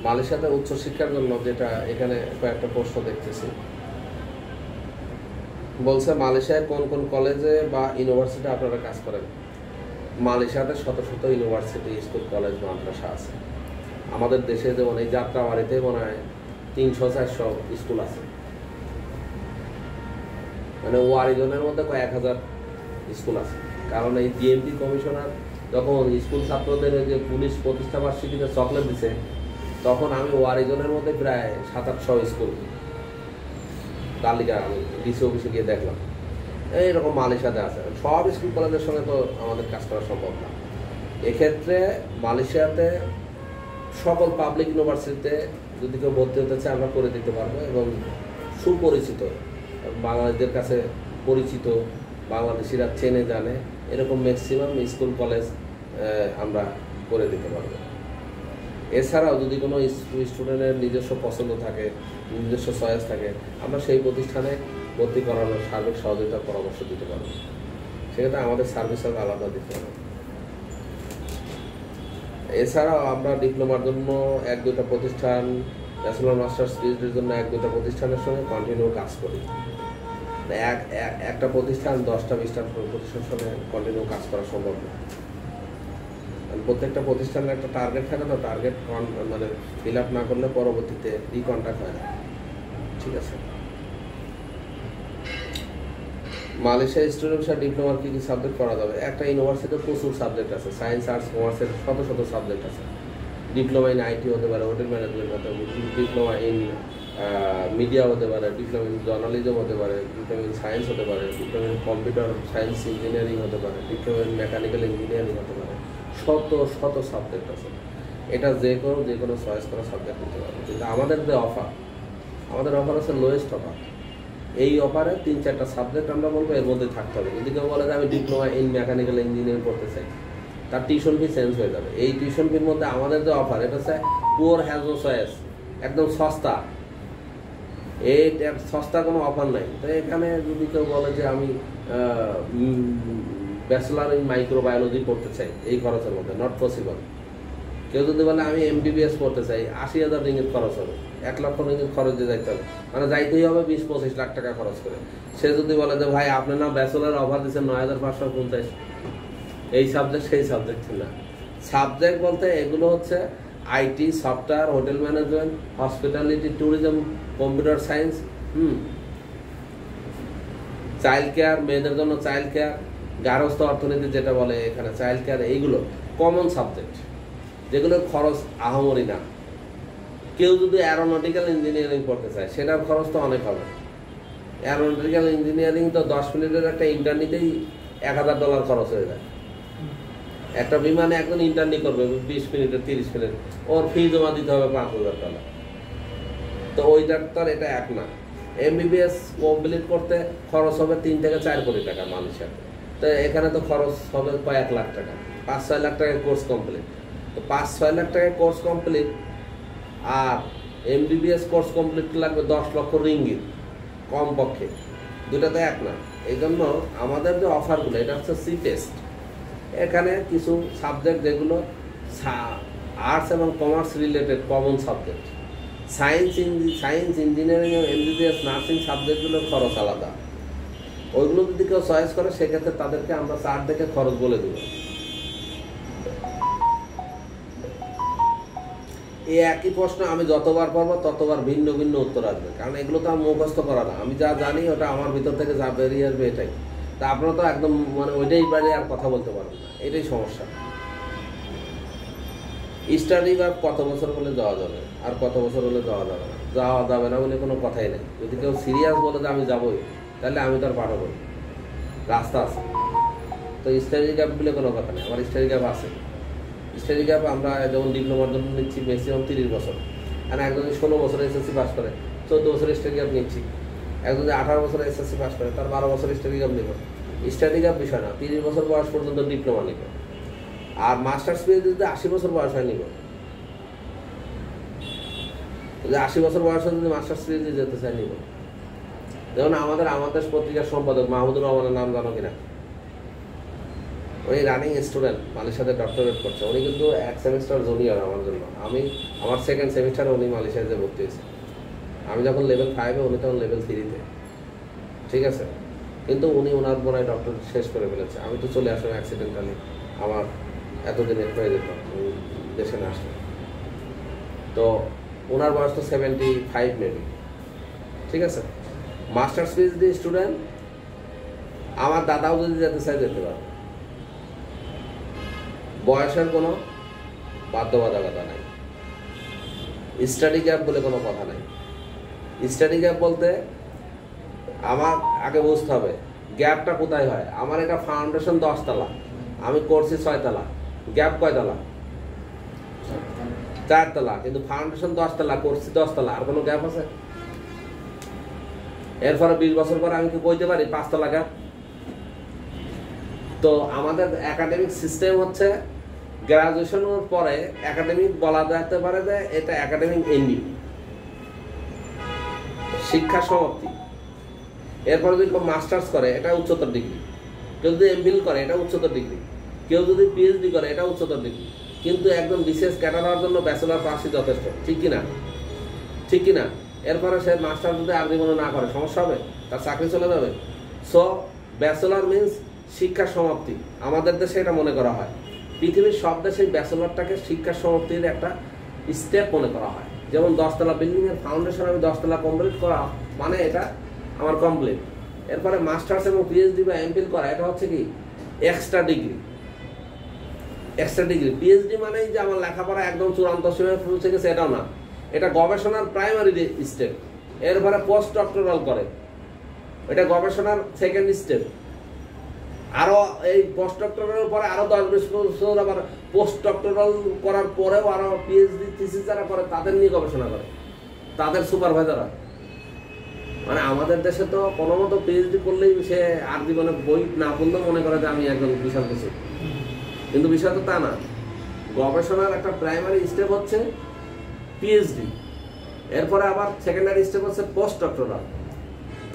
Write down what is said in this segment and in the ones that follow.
মালয়েশিয়াতে উচ্চশিক্ষার জন্য যেটা এখানে কয়েকটা প্রশ্ন দেখতেছি, বলছে মালয়েশিয়ায় কোন কোন কলেজে বা ইউনিভার্সিটি আপনারা কাজ করেন। মালয়েশিয়াতে শত শত ইউনিভার্সিটি, স্কুল, কলেজ, মাদ্রাসা আছে। আমাদের দেশে যেমন এই যাত্রাবাড়িতে মনে হয় 300-400 স্কুল আছে, মানে ওয়ারিজনের মধ্যে কয়েক হাজার স্কুল আছে। কারণ এই ডিএমপি কমিশনার যখন স্কুল ছাত্রদের যে পুলিশ প্রতিষ্ঠা বার্ষিকীতে চকলেট দিছে, তখন আমি ওয়ারিজনের মধ্যে প্রায় 700-800 স্কুল তালিকা আমি ডিসি অফিসে গিয়ে দেখলাম। এইরকম মালয়েশিয়াতে আছে। সব স্কুল কলেজের সঙ্গে তো আমাদের কাজ করা সম্ভব না। এক্ষেত্রে মালয়েশিয়াতে সকল পাবলিক ইউনিভার্সিটিতে যদি কেউ ভর্তি হতে চায় আমরা করে দিতে পারবো, এবং সুপরিচিত, বাংলাদেশদের কাছে পরিচিত, বাংলাদেশিরা চেনে জানে এরকম ম্যাক্সিমাম স্কুল কলেজ আমরা করে দিতে পারবো। এছাড়াও যদি কোনো স্টুডেন্টের নিজস্ব পছন্দ থাকে, নিজস্ব চয়েস থাকে, আমরা সেই প্রতিষ্ঠানে ভর্তি করানোর সার্বিক সহযোগিতার পরামর্শ দিতে পারবো। সেক্ষেত্রে আমাদের সার্ভিস আলাদা দিতে হবে। এছাড়াও আমরা ডিপ্লোমার জন্য 1-2টা প্রতিষ্ঠান, ব্যাচেলর মাস্টার্স পিএইচডির জন্য 1-2টা প্রতিষ্ঠানের সঙ্গে কন্টিনিউ কাজ করি। একটা প্রতিষ্ঠান 10টা-20টা প্রতিষ্ঠানের সঙ্গে কন্টিনিউ কাজ করা সম্ভব না। প্রত্যেকটা প্রতিষ্ঠানের একটা টার্গেট থাকে, তো টার্গেট মানে ফিল আপ না করলে পরবর্তীতে রিকন্ট্যাক্ট হয় না। ঠিক আছে। মালয়েশিয়া স্টুডেন্ট ডিপ্লোমার কী কী সাবজেক্ট করা যাবে? একটা ইউনিভার্সিটিতে প্রচুর সাবজেক্ট আছে, সায়েন্স, আর্টস, কমার্সের শত শত সাবজেক্ট আছে। ডিপ্লোমা ইন আইটি হতে পারে, হোটেল ম্যানেজমেন্ট হতে পারে, ডিপ্লোমা ইন মিডিয়া হতে পারে, ডিপ্লোমা ইন জার্নালিজম হতে পারে, ডিপ্লোমা ইন সায়েন্স হতে পারে, diploma in computer science engineering হতে পারে, ডিপ্লোমা ইন মেকানিক্যাল ইঞ্জিনিয়ারিং হতে পারে। শত শত সাবজেক্ট আছে। এটা যে কোনো চয়েস করা সাবজেক্ট নিতে পারবে। কিন্তু আমাদের যে আমাদের অফার আছে লোয়েস্ট অফার। এই অফারে 3-4টা সাবজেক্ট আমরা বলবো এর মধ্যে থাকতে হবে। যদি কেউ বলে যে আমি ডিপ্লোমা ইন মেকানিক্যাল ইঞ্জিনিয়ারিং করতে চাই, তার টিউশন ফি চেঞ্জ হয়ে যাবে। এই টিউশন ফির মধ্যে আমাদের যে অফার, এটা হচ্ছে পুয়ার হ্যাজ নো চয়েস, একদম সস্তা। এই সস্তা কোনো অফার নাই। তো এখানে যদি কেউ বলে যে আমি ব্যাচেলার ইন মাইক্রোবায়োলজি করতে চাই এই খরচের মধ্যে, নট পসিবল। কেউ যদি বলে আমি এমবিবিএস করতে চাই, 80,000 রিঙ্গিত খরচ হবে, 1 লক্ষ রিঙ্গিত খরচ দিয়ে যাইতে হবে, মানে যাইতেই হবে 20-25 লাখ টাকা খরচ করে। সে যদি বলে যে ভাই আপনি না ব্যাচেলার অফার দিচ্ছেন 9,550, এই সাবজেক্ট সেই সাবজেক্ট না। সাবজেক্ট বলতে এগুলো হচ্ছে IT, software, hotel management, hospitality, tourism, computer science, child care, মেয়েদের জন্য চাইল্ড কেয়ার, গার্হস্থ্য অর্থনীতি যেটা বলে এখানে চাইল্ড কেয়ার, এইগুলো কমন সাবজেক্ট যেগুলোর খরচ আহামরি না। কেউ যদি অ্যারোনটিক্যাল ইঞ্জিনিয়ারিং করতে চায় সেটার খরচ তো অনেক হবে। অ্যারোনটিক্যাল ইঞ্জিনিয়ারিং তো 10 মিনিটের একটা ইন্টারনিতেই $1,000 খরচ হয়ে যায়। একটা বিমানে একজন ইন্টারনি করবে 20 মিনিটের 30 মিনিট, ওর ফি জমা দিতে হবে $5,000। তো ওইটার তো এটা এক না। এমবিবিএস কমপ্লিট করতে খরচ হবে 3-4 কোটি টাকা মালয়েশিয়াতে। তো এখানে তো খরচ হবে কয়েক লাখ টাকা, 5-6 লাখ টাকায় কোর্স কমপ্লিট। তো 5-6 লাখ টাকায় কোর্স কমপ্লিট, আর এমবিবিএস কোর্স কমপ্লিট লাগবে 10 লক্ষ রিঙ্গিত কমপক্ষে। দুটা তো এক না। এই জন্য আমাদের যে অফারগুলো, এটা হচ্ছে চিপেস্ট। এখানে কিছু সাবজেক্ট যেগুলো আর্টস এবং commerce related common subject, science, engineering এবং এমবিবিএস, নার্সিং সাবজেক্টগুলোর খরচ আলাদা। ওইগুলো যদি কেউ চয়েস করে সেক্ষেত্রে তাদেরকে আমরা চার্ট দেখে খরচ বলে দেব। এই একই প্রশ্ন আমি যতবার পারবো ততবার ভিন্ন ভিন্ন উত্তর আসবে, কারণ এগুলো তো আমি মুখস্থ করা না। আমি যা জানি ওটা আমার ভিতর থেকে যা বেরিয়ে আসবে এটাই। তা আপনারা তো একদম মানে ওইটাই বাইরে আর কথা বলতে পারবেন না, এটাই সমস্যা। স্টাডি বা কত বছর হলে যাওয়া যাবে, আর কত বছর হলে যাওয়া যাবে না, যাওয়া যাবে না বলে কোনো কথাই নেই। যদি কেউ সিরিয়াস বলে যে আমি যাবোই, তাহলে আমি তার পাঠাবো, রাস্তা আছে। তো স্টাডি গ্যাপ বলে কোনো কথা নেই, আমার স্টাডি গ্যাপ আছে। স্টাডি গ্যাপ আমরা যেমন ডিপ্লোমার জন্য নিচ্ছি ম্যাক্সিমাম 30 বছর, আর একজন 16 বছর এসএসসি পাস করে 14 বছর স্টাডি গ্যাপ নিচ্ছি। একজন 18 বছর এসএসসি পাস করে তার 12 বছর স্টাডি গ্যাপ নেব। স্টাডি গ্যাপ বিষয় না, 30 বছর বয়স পর্যন্ত ডিপ্লোমা নিব, আর মাস্টার্স পিএইচডি যদি 80 বছর বয়স হয় নিব। যদি 80 বছর বয়স হয় যদি মাস্টার্স পিএইচডি যেতে চাই নিব। যেমন আমাদের পত্রিকার সম্পাদক মাহমুদুর রহমানের নাম জানো কিনা? উনি রানিং স্টুডেন্ট, মালয়েশিয়াতে ডক্টরেট করছে। উনি কিন্তু 1 সেমিস্টার জুনিয়র আমার জন্য। আমার 2nd সেমিস্টারে উনি মালয়েশিয়াতে ভর্তি হয়েছে। আমি যখন লেভেল 5-এ, উনি তখন লেভেল 3-তে। ঠিক আছে, কিন্তু উনি ওনার বোনায় ডক্টর শেষ করে ফেলেছে। আমি তো চলে আসলাম অ্যাক্সিডেন্টালি, আমার এতদিনে হয়ে যেত দেশে না আসলে। তো ওনার বয়স তো 75 মেবি। ঠিক আছে, মাস্টার্স পিএইচডি স্টুডেন্ট। আমার দাদাও যদি যেতে চায় যেতে পারে, বয়সের কোনো বাধ্যবাধকতা নাই, স্টাডি গ্যাপ বলে কোনো কথা নাই। স্টাডি গ্যাপ বলতে আমার আগে বুঝতে হবে গ্যাপটা কোথায় হয়। আমার এটা ফাউন্ডেশন 10 তলা, আমি করছি 6 তলা, গ্যাপ কয় তলা? 4 তলা, কিন্তু ফাউন্ডেশন 10 তলা, করছি 10 তলা, আর কোনো গ্যাপ আছে? এরপরে 20 বছর পরে আমি কি কইতে পারি 5 তলা গ্যাপ? তো আমাদের একাডেমিক সিস্টেম হচ্ছে গ্রাজুয়েশনের পরে একাডেমিক বলা যেতে পারে যে এটা একাডেমিক এন্ডিং, শিক্ষা সমাপ্তি। এরপরে যদি কেউ মাস্টার্স করে এটা উচ্চতর ডিগ্রি, কেউ যদি এমফিল করে এটা উচ্চতর ডিগ্রি, কেউ যদি পিএইচডি করে এটা উচ্চতর ডিগ্রি। কিন্তু একদম বিশেষ ক্যাডার হওয়ার জন্য ব্যাচেলর পাসই যথেষ্ট। ঠিক কিনা? ঠিক কিনা? এরপরে সে মাস্টার যদি আর জীবনে না করে সমস্যা হবে, তার চাকরি চলে যাবে। সো ব্যাচেলর মিন্স শিক্ষা সমাপ্তি। আমাদের দেশে এটা মনে করা হয়, পৃথিবীর সব দেশে ব্যাচেলরটাকে শিক্ষা সমাপ্তির একটা স্টেপ মনে করা হয়। যেমন 10 তলা বিল্ডিংয়ের ফাউন্ডেশন আমি 10 তলা কমপ্লিট করা মানে এটা আমার কমপ্লিট। এরপরে মাস্টার্স এবং পিএইচডি বা এমফিল করা এটা হচ্ছে কি extra degree. Extra degree PhD মানেই যে আমার লেখাপড়া একদম চূড়ান্ত সীমায় পৌঁছে গেছে এটাও না, এটা গবেষণার প্রাইমারি স্টেপ। এরপরে পোস্ট ডক্টরাল করে, এটা গবেষণার 2nd স্টেপ। আরো এই পোস্ট ডক্টরাল পরে আরো 10-20 বছর আবার পোস্ট ডক্টরাল করার পরেও আরো পিএইচডি থিসিস যারা করে তাদের নিয়ে গবেষণা করে, তাদের সুপারভাইজার হয়। মানে আমাদের দেশে তো কোনো মতো পিএইচডি করলেই সে আর জীবনে বই না পড়লেও মনে করে যে আমি একজন বিশাল কিছু, কিন্তু বিষয় তো তা না। গবেষণার একটা প্রাইমারি স্টেপ হচ্ছে পিএইচডি, এরপরে আবার সেকেন্ডারি স্টেপ হচ্ছে পোস্ট ডক্টরাল,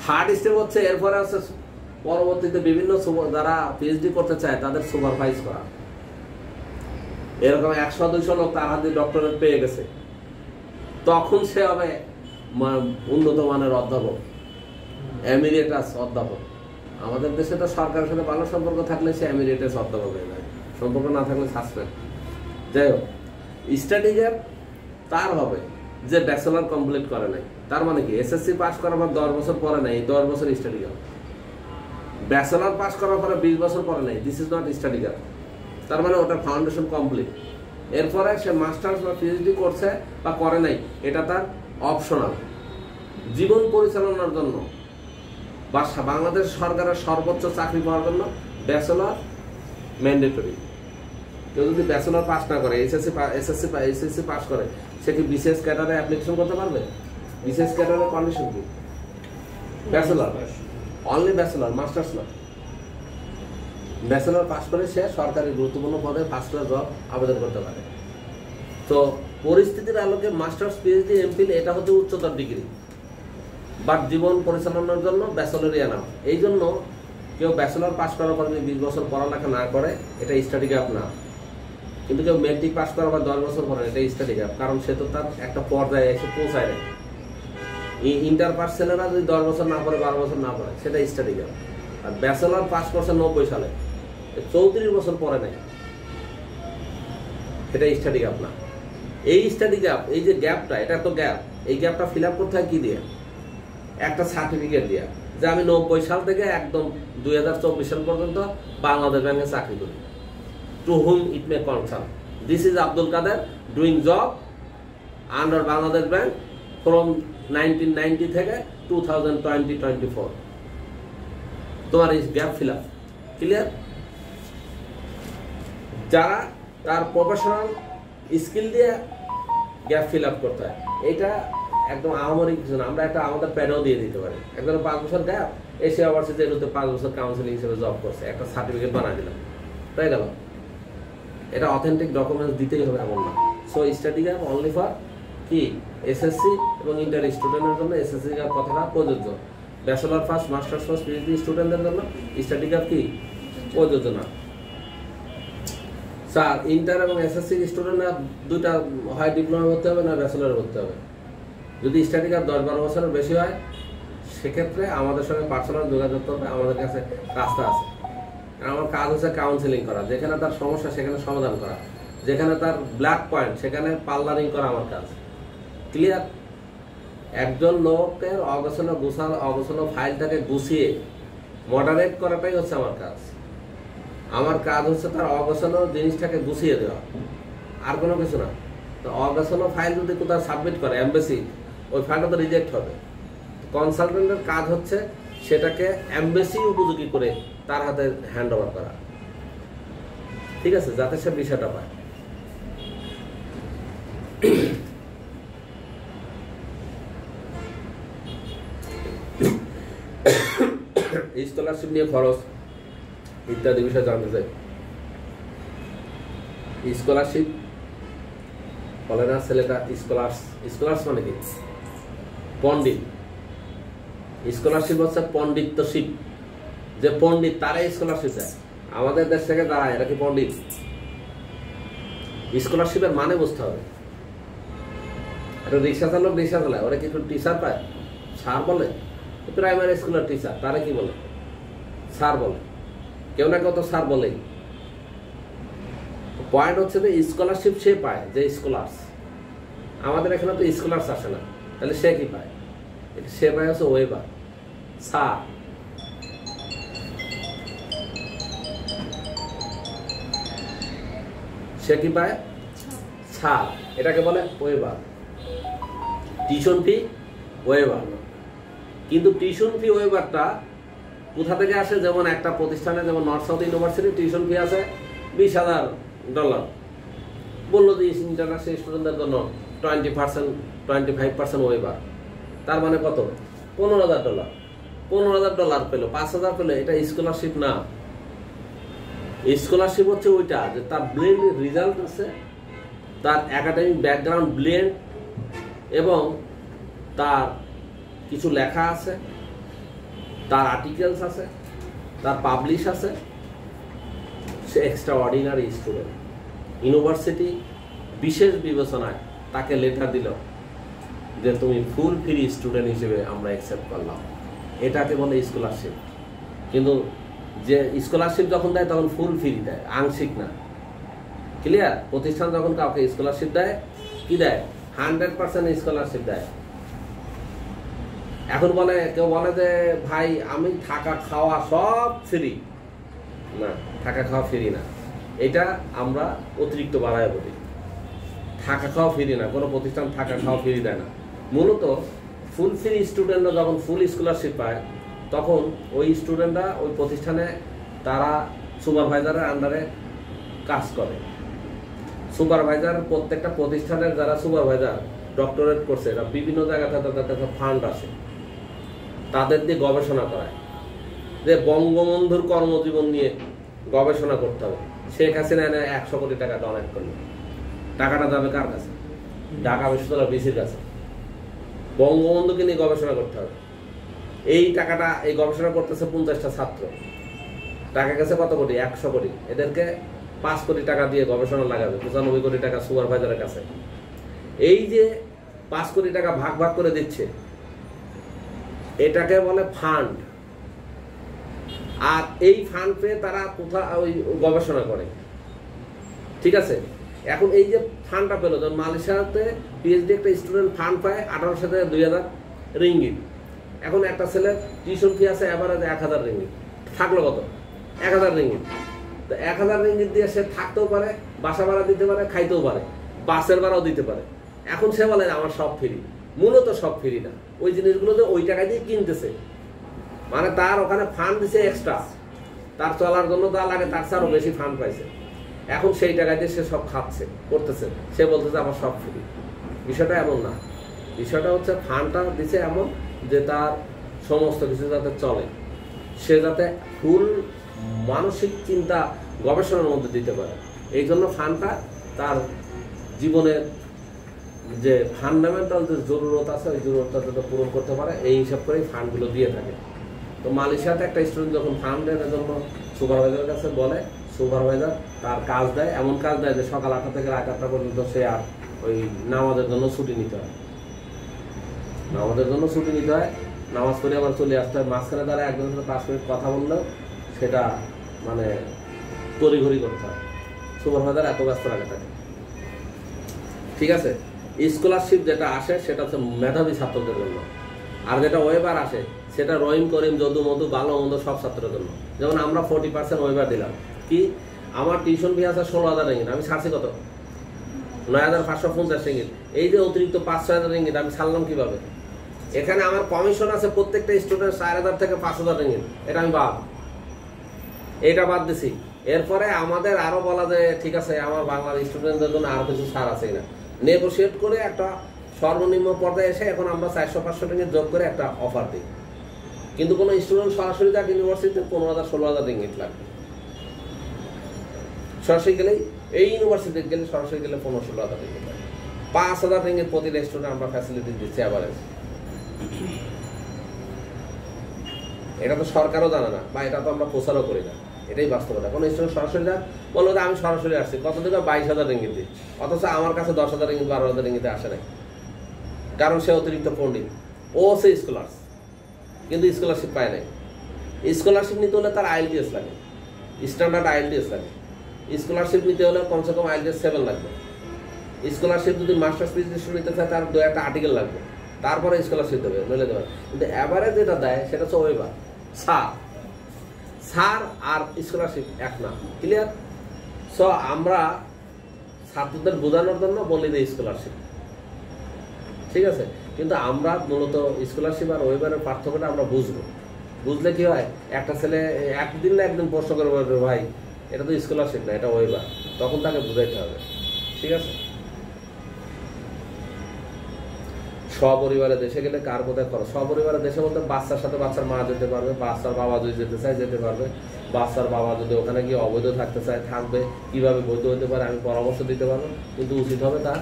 থার্ড স্টেপ হচ্ছে এরপরে হচ্ছে পরবর্তীতে বিভিন্ন যারা পিএইচডি করতে চায় তাদের সুপারভাইজ করা। এরকম 100-200 লোক তার হাতে ডক্টরেট পেয়ে গেছে, তখন সে হবে উন্নত মানের অধ্যাপক, এমিরেটাস অধ্যাপক। আমাদের দেশে তো সরকারের সাথে ভালো সম্পর্ক থাকলে সে এমিরেটাস অধ্যাপক হয়ে যায়, সম্পর্ক না থাকলে সাসপেন্ড। যাই হোক, স্টাডি গ্যাপ তার হবে যে ব্যাচেলর কমপ্লিট করে নাই। তার মানে কি এসএসসি পাস করার পর 10 বছর পরে নাই, 10 বছর স্টাডি গ্যাপ। ব্যাচেলর পাস করার পরে 20 বছর পরে নাই, this is not study gap. তার মানে ওটার ফাউন্ডেশন কমপ্লিট। এরপরে সে মাস্টার্স বা পিএইচডি করছে বা করে নাই, এটা তার অপশনাল। জীবন পরিচালনার জন্য বা বাংলাদেশ সরকারের সর্বোচ্চ চাকরি পাওয়ার জন্য ব্যাচেলর ম্যান্ডেটরি। কেউ যদি ব্যাচেলর পাস না করে, এসএসসি পাস করে, সে কি বিশেষ ক্যাডারে অ্যাপ্লিকেশন করতে পারবে? বিশেষ ক্যাডারের কন্ডিশন কি? ব্যাচেলর, অনলি ব্যাচেলর, মাস্টার্স না। ব্যাচেলর পাস করে সে সরকারি গুরুত্বপূর্ণ পদে ফার্স্ট ক্লাস জব আবেদন করতে পারে। তো পরিস্থিতির আলোকে মাস্টার্স, পিএইচডি, এমফিল এটা হচ্ছে উচ্চতর ডিগ্রি, বাট জীবন পরিচালনার জন্য ব্যাচেলরই এনাফ। এই জন্য কেউ ব্যাচেলর পাস করার পর 20 বছর পড়ালেখা না করে, এটা স্টাডি গ্যাপ না। কিন্তু কেউ মেট্রিক পাস করার পর 10 বছর পরে, এটা স্টাডি গ্যাপ, কারণ সে তো তার একটা পর্যায়ে এসে পৌঁছায় না। ইন্টার পাস ছেলেরা যদি 10 বছর না পড়ে, 12 বছর না পড়ে, সেটা স্টাডি গ্যাপ। আর ব্যাচেলর পাস করছে 90 সালে, 34 বছর পরে নাই, এটা স্টাডি গ্যাপ না। এই স্টাডি গ্যাপ, এই যে গ্যাপটা, এটা তো গ্যাপ, এই গ্যাপটা ফিল আপ করতে হয় কি দিয়ে? একটা সার্টিফিকেট দিয়ে, যে আমি 90 সাল থেকে একদম 2024 সাল পর্যন্ত বাংলাদেশ ব্যাংকে চাকরি করি। To whom it may concern, this is Abdul Kader doing job under Bangladesh bank from 1990 থেকে 2020-24। তোমার এই গ্যাপ ফিল আপ ক্লিয়ার? যারা তার প্রফেশনাল স্কিল দিয়ে গ্যাপ ফিল আপ করতে হয়, এটা একদম আহামরি কিছু না। আমরা একটা আমাদের প্যাডও দিয়ে দিতে পারি, একদম 5 বছর গ্যাপ, এসে আবার সে যেহেতু 5 বছর কাউন্সিলিং হিসেবে জব করছে, একটা সার্টিফিকেট বানিয়ে দিলাম, তাই গেল। এটা অথেন্টিক ডকুমেন্টস দিতেই হবে এমন না। So study gap only for কি এসএসসি এবং ইন্টার স্টুডেন্টের জন্য এসএসসি গ্যাপ কথাটা প্রযোজ্য। Bachelor first, masters first, PhD স্টুডেন্টদের জন্য স্টাডি গ্যাপ কি প্রযোজ্য না। স্যার ইন্টার এবং এসএসসি স্টুডেন্টরা দুইটা হয় ডিপ্লোমা করতে হবে না ব্যাচেলরে করতে হবে। যদি স্টাডি কার্ড 10-12 বছরের বেশি হয় সেক্ষেত্রে আমাদের সঙ্গে পার্সোনাল যোগাযোগ করবে, আমাদের কাছে রাস্তা আছে। আমার কাজ হচ্ছে কাউন্সেলিং করা, যেখানে তার সমস্যা সেখানে সমাধান করা, যেখানে তার ব্ল্যাক পয়েন্ট সেখানে পার্লারিং করা আমার কাজ। ক্লিয়ার? একজন লোকের অগোছালো ফাইলটাকে গুছিয়ে মডারেট করাটাই হচ্ছে আমার কাজ। আমার কাজ হচ্ছে তার অগোছালো জিনিসটাকে গুছিয়ে দেওয়া, আর কোনো কিছু না। তো অগোছালো ফাইল যদি কোথাও সাবমিট করে এমবেসি, ওই ফাইলটা তো রিজেক্ট হবে। কনসালটেন্টের কাজ হচ্ছে সেটাকে এমবেসি উপযোগী করে তার হাতে হ্যান্ড ওভার করা, ঠিক আছে, যাতে সে বিষয়টা পায়। স্কলারশিপ নিয়ে খরচ ইত্যাদি বিষয় জানতে চাই। স্কলারশিপ বলে না ছেলেটা, স্কলার্স মানে কি? পণ্ডিত। স্কলারশিপ হচ্ছে পণ্ডিত্যশিপ, যে পণ্ডিত তারাই স্কলারশিপ দেয়। আমাদের দেশ থেকে যারা এরা কি পণ্ডিত? স্কলারশিপের মানে বুঝতে হবে। একটা রিক্সা চালক রিক্সা চালায়, ওরা কি টিচার পায়? স্যার বলে। প্রাইমারি স্কুলের টিচার তারা কি বলে? স্যার বলে। কেউ না কেউ তো স্যার বলেই। পয়েন্ট হচ্ছে যে স্কলারশিপ সে পায় যে স্কলার্স। আমাদের এখানে তো স্কলার্স আসে না, তাহলে সে কি পায়? সে পায় হচ্ছে ওয়েবার, স্যার। সে কি পায়? স্যার। এটাকে বলে ওয়েবার। Tuition fee weber. কিন্তু টিউশন ফি ওয়েবারটা কোথা থেকে আসে? যেমন একটা প্রতিষ্ঠানে, যেমন north south university tuition fee আছে $20,000, বললো যে ইন্টারন্যাশনাল স্টুডেন্টদের জন্য 25% ওয়েবার। তার মানে কত? $15,000। $15,000 পেলো, 5,000 পেলো। এটা স্কলারশিপ না। স্কলারশিপ হচ্ছে ওইটা যে তার ব্লেন্ড রেজাল্ট আছে, তার একাডেমিক ব্যাকগ্রাউন্ড ব্লেন্ড, এবং তার কিছু লেখা আছে, তার আর্টিকেলস আছে, তার পাবলিশ আছে, সে এক্সট্রা অর্ডিনারি স্টুডেন্ট। ইউনিভার্সিটি বিশেষ বিবেচনায় তাকে লেটার দিল যে তুমি ফুল ফ্রি স্টুডেন্ট হিসেবে আমরা অ্যাকসেপ্ট করলাম। এটাকে বলে স্কলারশিপ। কিন্তু যে স্কলারশিপ যখন দেয় তখন ফুল ফ্রি দেয়, আংশিক না। ক্লিয়ার? প্রতিষ্ঠান যখন কাউকে স্কলারশিপ দেয়, কি দেয়? 100% স্কলারশিপ দেয়। এখন বলে, কেউ বলে যে ভাই আমি থাকা খাওয়া সব ফ্রি। না, থাকা খাওয়া ফ্রি না। এটা আমরা অতিরিক্ত বাড়ায় বলি। থাকা খাওয়া ফ্রি না, কোনো প্রতিষ্ঠান থাকা খাওয়া ফ্রি দেয় না। মূলত ফুল ফ্রি স্টুডেন্টরা যখন ফুল স্কলারশিপ পায় তখন ওই স্টুডেন্টরা ওই প্রতিষ্ঠানে তারা সুপারভাইজারের আন্ডারে কাজ করে। সুপারভাইজার প্রত্যেকটা প্রতিষ্ঠানের যারা সুপারভাইজার ডক্টরেট করছে, এরা বিভিন্ন জায়গাতে তাদের কাছে ফান্ড আসে, তাদের দিয়ে গবেষণা করায় যে বঙ্গবন্ধুর কর্মজীবন নিয়ে গবেষণা করতে হবে। শেখ হাসিনা 100 কোটি টাকা ডোনেট করলো। টাকাটা যাবে কার কাছে? ঢাকা বিশ্ববিদ্যালয় ভিসির কাছে। বঙ্গবন্ধুকে নিয়ে গবেষণা করতে হবে। এই টাকাটা, এই গবেষণা করতেছে 50টা ছাত্র। টাকা গেছে কত কোটি? 100 কোটি। এদেরকে 5 কোটি টাকা দিয়ে গবেষণা লাগাবে, 95 কোটি টাকা সুপারভাইজারের কাছে। এই যে 5 কোটি টাকা ভাগ ভাগ করে দিচ্ছে, এটাকে বলে ফান্ড। আর এই ফান্ড পেয়ে তারা কোথাও ওই গবেষণা করে। ঠিক আছে? এখন এই যে ফান্ডটা পেলো, যখন মালয়েশিয়াতে পিএইচডি একটা স্টুডেন্ট ফান্ড পায় 1800 থেকে 2000 রিঙ্গিত। এখন একটা ছেলের টিউশন ফি আছে এভারেজ 1000 রিঙ্গিত, থাকলো কত? 1000 রিঙ্গিত। তো 1000 রিঙ্গিত দিয়ে সে থাকতেও পারে, বাসা ভাড়া দিতে পারে, খাইতেও পারে, বাসের ভাড়াও দিতে পারে। এখন সে বলে আমার সব ফ্রি। মূলত সব ফ্রি না, ওই জিনিসগুলো যে ওই টাকা দিয়ে কিনতেছে, মানে তার ওখানে ফান্ড দিছে এক্সট্রা, তার চলার জন্য যা লাগে তার চেয়ে আরো বেশি ফান্ড পাইছে। এখন সেই টাকা দিয়ে সে সব খাচ্ছে, করতেছে, সে বলতেছে আমার সব ফ্রি। বিষয়টা এমন না। বিষয়টা হচ্ছে ফান্ডটা দিছে এমন যে তার সমস্ত কিছু যাতে চলে, সে যাতে ফুল মানসিক চিন্তা গবেষণার মধ্যে দিতে পারে। এই জন্য ফান্ডটা তার জীবনের যে ফান্ডামেন্টাল যে জরুরত আছে ওই জরুরতটা যাতে পূরণ করতে পারে, এই হিসাব করেই ফান্ডগুলো দিয়ে থাকে। তো মালয়েশিয়াতে একটা স্টুডেন্ট যখন ফান্ডের জন্য সুপারভাইজারের কাছে বলে, সুপারভাইজার তার কাজ দেয়, এমন কাজ দেয় যে সকাল 8টা থেকে রাত 8টা পর্যন্ত সে আর ওই নামাজের জন্য ছুটি নিতে হয়, নামাজের জন্য ছুটি নিতে হয়, নামাজ পড়ে আবার চলে আসতে হয়। মাঝখানে দ্বারা একজনের সাথে 5 মিনিট কথা বললেও সেটা মানে তড়িঘড়ি করতে হয়, সুপারভাইজার এত ব্যস্ত রাখে থাকে। ঠিক আছে, স্কলারশিপ যেটা আসে সেটা হচ্ছে মেধাবী ছাত্রদের জন্য, আর যেটা ওয়েবার আসে সেটা রহিম করিম যদু মধু ভালো মন্দ সব ছাত্রের জন্য। যেমন আমরা 40% ওয়েবার দিলাম, কি আমার টিউশন ফি আছে 16,000 রিঙ্গিত, আমি ছাড়ছি কত 9,550 রিঙ্গিত। এই যে অতিরিক্ত 5-6,000 রিঙ্গিত আমি ছাড়লাম কিভাবে? এখানে আমার কমিশন আছে প্রত্যেকটা স্টুডেন্ট 4,000 থেকে 5,000 রিঙ্গিত, এটা আমি এটা বাদ দিছি। এরপরে আমাদের আরো বলা যায় ঠিক আছে আমার বাংলার স্টুডেন্টদের জন্য আরো কিছু ছাড় আছে কিনা, নেগোশিয়েট করে একটা সর্বনিম্ন পর্যায়ে এসে এখন আমরা 400-500 রিঙ্গিত যোগ করে একটা অফার দিই। কিন্তু কোনো স্টুডেন্ট সরাসরি যাক ইউনিভার্সিটিতে 15,000-16,000 রিঙ্গিত লাগবে, সরাসরি গেলেই এই ইউনিভার্সিটিতে গেলে সরাসরি গেলে 15-16,000 রিঙ্গিত লাগবে। 5,000 রিঙ্গিত প্রতি স্টুডেন্ট আমরা ফ্যাসিলিটি দিচ্ছি অ্যাভারেজ। এটা তো সরকারও জানে না বা এটা তো আমরা প্রচারও করি না, এটাই বাস্তবতা। কোনো স্টুডেন্ট সরাসরি যাক বললো যে আমি সরাসরি আসছি কত থেকে 22,000 রিঙ্গিত দিই, অথচ আমার কাছে 10,000 রিঙ্গিত 12,000 রিঙ্গিতে আসে নাই, কারণ সে অতিরিক্ত পণ্ডিত, ও সে স্কলার্স কিন্তু স্কলারশিপ পায় নাই। স্কলারশিপ নিতে হলে তার IELTS লাগে, স্ট্যান্ডার্ড IELTS লাগে। স্কলারশিপ নিতে হলে কমসে কম IELTS 7 লাগবে। স্কলারশিপ যদি মাস্টার্স পিএইচডি নিতে চায় তার 2-1টা আর্টিকেল লাগবে, তারপরে স্কলারশিপ দেবে, নইলে দেবে। কিন্তু এভারেজ যেটা দেয় সেটা হচ্ছে ওয়েবার, স্যার আর স্কলারশিপ এক না, ক্লিয়ার? সো আমরা ছাত্রদের বোঝানোর জন্য বলি যে স্কলারশিপ, ঠিক আছে? কিন্তু আমরা মূলত স্কলারশিপ আর ওয়েবারের পার্থক্যটা আমরা বুঝবো, বুঝলে কি হয়, একটা ছেলে একদিন না একদিন প্রশ্ন করে বলবে ভাই এটা তো স্কলারশিপ না এটা ওয়েবার, তখন তাকে বুঝাইতে হবে, ঠিক আছে? সপরিবারে দেশে গেলে কার কোথায় খরচ? সপরিবারে দেশে বলতে বাচ্চার সাথে বাচ্চার মা যেতে পারবে, বাচ্চার বাবা যদি যেতে চায় যেতে পারবে, বাচ্চার বাবা যদি ওখানে গিয়ে অবৈধ থাকতে চায় থাকবে, কিভাবে বৈধ হতে পারে আমি পরামর্শ দিতে পারবো, কিন্তু উচিত হবে তার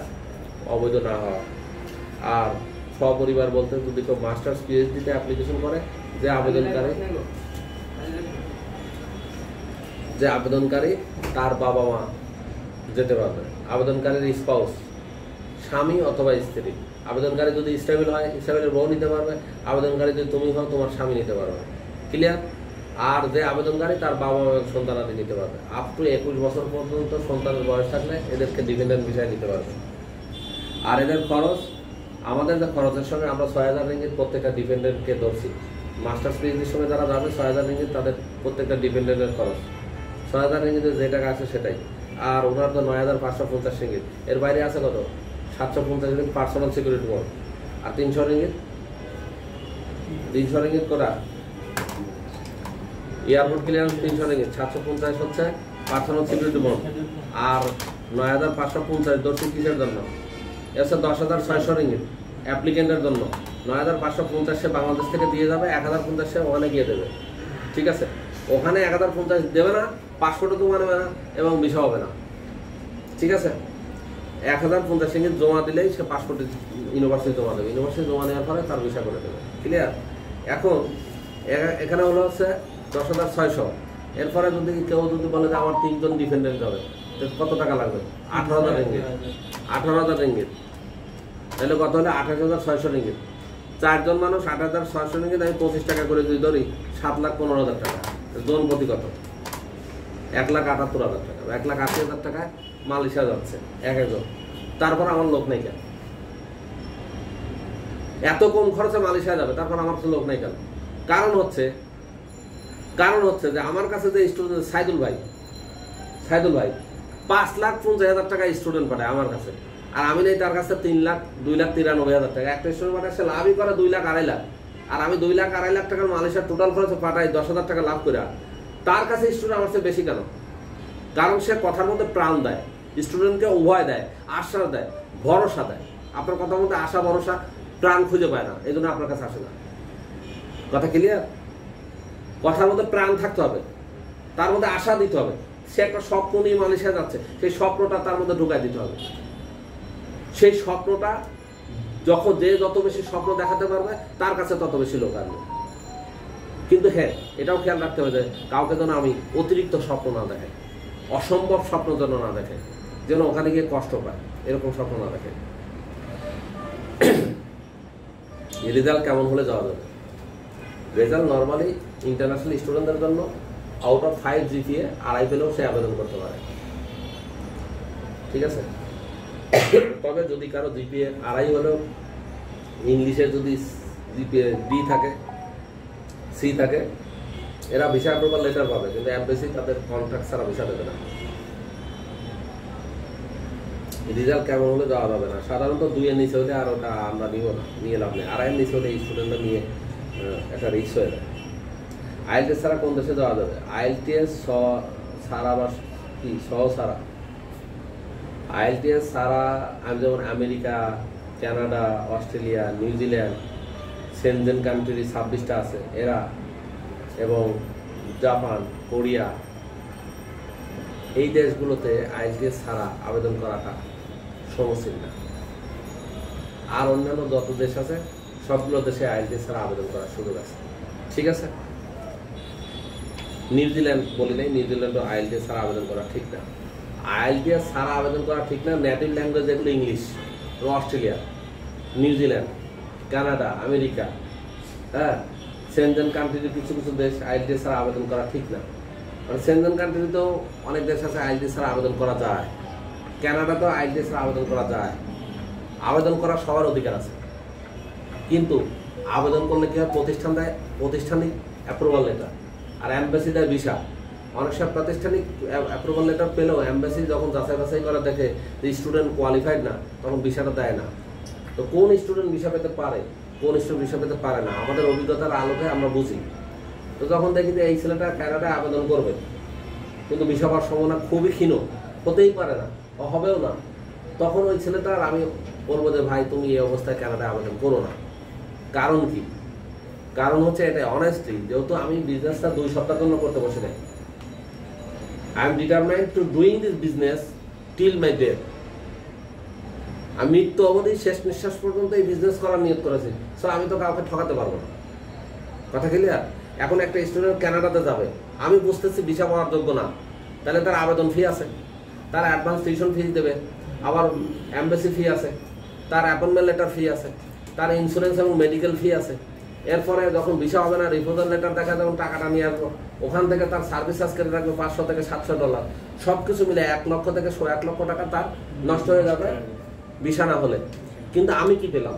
অবৈধ না হওয়া। আর সপরিবার বলতে যদি কেউ মাস্টার্স পিএইচডিতে অ্যাপ্লিকেশন করে, যে আবেদনকারী তার বাবা মা যেতে পারবে, আবেদনকারীর স্পাউস স্বামী অথবা স্ত্রী, আবেদনকারী যদি স্টেবল হয় স্টেবলের বউ নিতে পারবে, আবেদনকারী যদি তুমি হও তোমার স্বামী নিতে পারবে, ক্লিয়ার? আর যে আবেদনকারী তার বাবা মা সন্তানাদি নিতে পারবে, আপ টু 21 বছর পর্যন্ত সন্তানের বয়স থাকলে এদেরকে ডিপেন্ডেন্ট ভিসায় নিতে পারবে। আর এদের খরচ, আমাদের যে খরচের সঙ্গে আমরা 6,000 রিঙ্গিত প্রত্যেকটা ডিপেন্ডেন্টকে ধরছি। মাস্টার্স পিএইচডির সঙ্গে যারা যাবে 6,000 রিঙ্গিত তাদের প্রত্যেকটা ডিপেন্ডেন্টের খরচ, 6,000 রিঙ্গিতের যে টাকা আছে সেটাই। আর ওনার তো 9,550 রিঙ্গিত, এর বাইরে আছে কত 750 রিঙ্গিত পার্সোনাল সিকিউরিটি বন্ড, আর 300 রিঙ্গিত করা এয়ারপোর্ট ক্লিয়ারেন্স, 300 রিঙ্গিত, 750 হচ্ছে পার্সোনাল সিকিউরিটি বন্ড, আর 9,550 ধরছি কিসের জন্য, এসে 10,600 রিঙ্গিত অ্যাপ্লিকেন্টের জন্য, 9,550 সে বাংলাদেশ থেকে দিয়ে যাবে, 1,050 সে ওখানে গিয়ে দেবে, ঠিক আছে? ওখানে 1,050 দেবে না, পাসপোর্টও জমা নেবে না এবং ভিসা হবে না, ঠিক আছে? 1,050 রিঙ্গিত জমা দিলেই সে পাসপোর্ট ইউনিভার্সিটি জমা দেবে, ইউনিভার্সিটি জমা দেওয়ার পরে তার ভিসা করে দেবে, ক্লিয়ার? এখন এখানে হলো হচ্ছে 10,600। এরপরে যদি কেউ যদি বলে যে আমার 3 জন ডিপেন্ডেন্ট হবে, কত টাকা লাগবে? 18,000 রিঙ্গিত, 18,000 রিঙ্গিত, তাহলে কত হলে 28,600 রিঙ্গিত। 4 জন মানুষ 8,600 রিঙ্গিত, আমি 25 টাকা করে যদি ধরি 7,15,000 টাকা, জন প্রতি কত? 1,78,000 টাকা, 1,80,000 টাকায় মালয়েশিয়া যাচ্ছে একজন। তারপর আমার লোক নেই কেন? এত কম খরচে মালয়েশিয়া যাবে, তারপর আমার কাছে লোক নেই কেন? কারণ হচ্ছে যে আমার কাছে যে স্টুডেন্ট সাইদুল ভাই 5,50,000 টাকা স্টুডেন্ট পাঠায় আমার কাছে, আর আমি নেই তার কাছে 2,93,000 টাকা। একটা স্টুডেন্ট পাঠায় সে লাভই করে 2,02,000, আর আমি 2,02,000 টাকার মালয়েশিয়ার টোটাল খরচে পাঠাই 10,000 টাকা লাভ করে। তার কাছে স্টুডেন্ট আমার চেয়ে বেশি কেন? কারণ সে কথার মধ্যে প্রাণ দেয়, স্টুডেন্টকে উভয় দেয়, আশ্বাস দেয়, ভরসা দেয়। আপনার কথার মধ্যে আশা ভরসা প্রাণ খুঁজে পায় না, এই জন্য আপনার কাছে আসে না। কথা ক্লিয়ার? কথার মধ্যে প্রাণ থাকতে হবে, তার মধ্যে আশা দিতে হবে। সে একটা স্বপ্ন নিয়ে মালয়েশিয়া যাচ্ছে, সেই স্বপ্নটা তার মধ্যে ঢুকাই দিতে হবে। সেই স্বপ্নটা যখন যে যত বেশি স্বপ্ন দেখাতে পারবে তার কাছে তত বেশি লোক আসবে। কিন্তু হ্যাঁ, এটাও খেয়াল রাখতে হবে যে কাউকে যেন আমি অতিরিক্ত স্বপ্ন না দেখাই। অসম্ভব স্বপ্ন যেন না দেখে, যেন ওখানে গিয়ে কষ্ট পায়, এরকম স্বপ্ন না দেখে। রেজাল্ট কেমন হলে যাওয়া যাবে? রেজাল্ট নর্মালি ইন্টারন্যাশনাল স্টুডেন্টদের জন্য আউট অফ 5 জিপিএ 2.5 পেলেও সে আবেদন করতে পারে, ঠিক আছে। তবে যদি কারো জিপিএ 2.5 হলেও ইংলিশে যদি জিপিএ ডি থাকে, সি থাকে, এরা ভিসা অ্যাপ্রুভাল লেটার পাবে, কিন্তু এমবেসি তাদের কন্ট্রাক্ট ছাড়া ভিসা দেবে না। রেজাল্ট কেমন হলে যাওয়া যাবে না, সাধারণত 2 এর নিচে হলে আর ওটা আমরা নিব না, নিয়ে লাভ নেই। 2.5 এর নিচে হলে স্টুডেন্টরা নিয়ে একটা রিস্ক হয়ে যায়। আইএলটিএস ছাড়া কোন দেশে যাওয়া যাবে? আইএলটিএস ছাড়া বা কি সহ ছাড়া, আইএলটিএস ছাড়া আমি যেমন America, Canada, Australia, New Zealand, Schengen country 26টা আছে এরা, এবং জাপান, কোরিয়া, এই দেশগুলোতে আইএলটিএস ছাড়া আবেদন করাটা সমস্যা না। আর অন্যান্য যত দেশ আছে সবগুলো দেশে আইএলটিএস ছাড়া আবেদন করার সুযোগ আছে, ঠিক আছে। নিউজিল্যান্ড বলি নাই, নিউজিল্যান্ডও আইএলটিএস ছাড়া আবেদন করা ঠিক না। আইএলটিএস ছাড়া আবেদন করা ঠিক না। নেটিভ ল্যাঙ্গুয়েজ যেগুলো English, Australia, New Zealand, Canada, America, হ্যাঁ, সেনজেন কান্ট্রির কিছু কিছু দেশ আইএলটিএস ছাড়া আবেদন করা ঠিক না। মানে সেনজেন কান্ট্রিতেও অনেক দেশ আছে আইএলটিএস ছাড়া আবেদন করা যায়, কানাডাতেও আইএলটিএস ছাড়া আবেদন করা যায়। আবেদন করার সবার অধিকার আছে, কিন্তু আবেদন করলে কি হয়? প্রতিষ্ঠান দেয় প্রতিষ্ঠানিক অ্যাপ্রুভাল লেটার, আর এমবাসি দেয় ভিসা। অনেক সব প্রাতিষ্ঠানিক অ্যাপ্রুভাল লেটার পেলেও এমবাসি যখন যাচাই বাছাই করে দেখে যে স্টুডেন্ট কোয়ালিফাইড না, তখন ভিসাটা দেয় না। তো কোন স্টুডেন্ট ভিসা পেতে পারে, কোন স্টুডেন্ট ভিসা পেতে পারে না, আমাদের অভিজ্ঞতার আলোকে আমরা বুঝি। তো যখন দেখি যে এই ছেলেটা কানাডায় আবেদন করবে, কিন্তু ভিসা পাওয়ার সম্ভাবনা খুবই ক্ষীণ, হতেই পারে না, হবেও না, তখন ওই ছেলেটার আমি বলবো যে ভাই তুমি এই অবস্থায় কানাডায় আবেদন করো না। কারণ কি? কারণ হচ্ছে এটা অনেস্টলি, যেহেতু আমি বিজনেসটা 2 সপ্তাহের জন্য করতে বসে নাই। I am determined to doing this business till my death. আমি মৃত্যু অবধি শেষ নিঃশ্বাস পর্যন্ত এই বিজনেস করার নিয়ত করেছি। সো আমি তো কাউকে ঠকাতে পারবো না, কথা ক্লিয়ার? এখন একটা স্টুডেন্ট কানাডাতে যাবে, আমি বুঝতেছি ভিসা পাওয়ার যোগ্য না, তাহলে তার আবেদন ফি আছে, তার অ্যাডভান্স টিউশন ফি দেবে, আবার এমবাসি ফি আছে, তার অ্যাপয়েন্টমেন্ট লেটার ফি আছে, তার ইন্স্যুরেন্স এবং মেডিকেল ফি আছে। এরপরে যখন ভিসা হবে না, রিফিউজাল লেটার দেখা যখন টাকাটা নিয়ে আসবো, ওখান থেকে তার সার্ভিস চার্জ কেটে রাখবে $500 থেকে $700। সব কিছু মিলে 1 লক্ষ থেকে 1 লক্ষ টাকা তার নষ্ট হয়ে যাবে ভিসা না হলে। কিন্তু আমি কি পেলাম?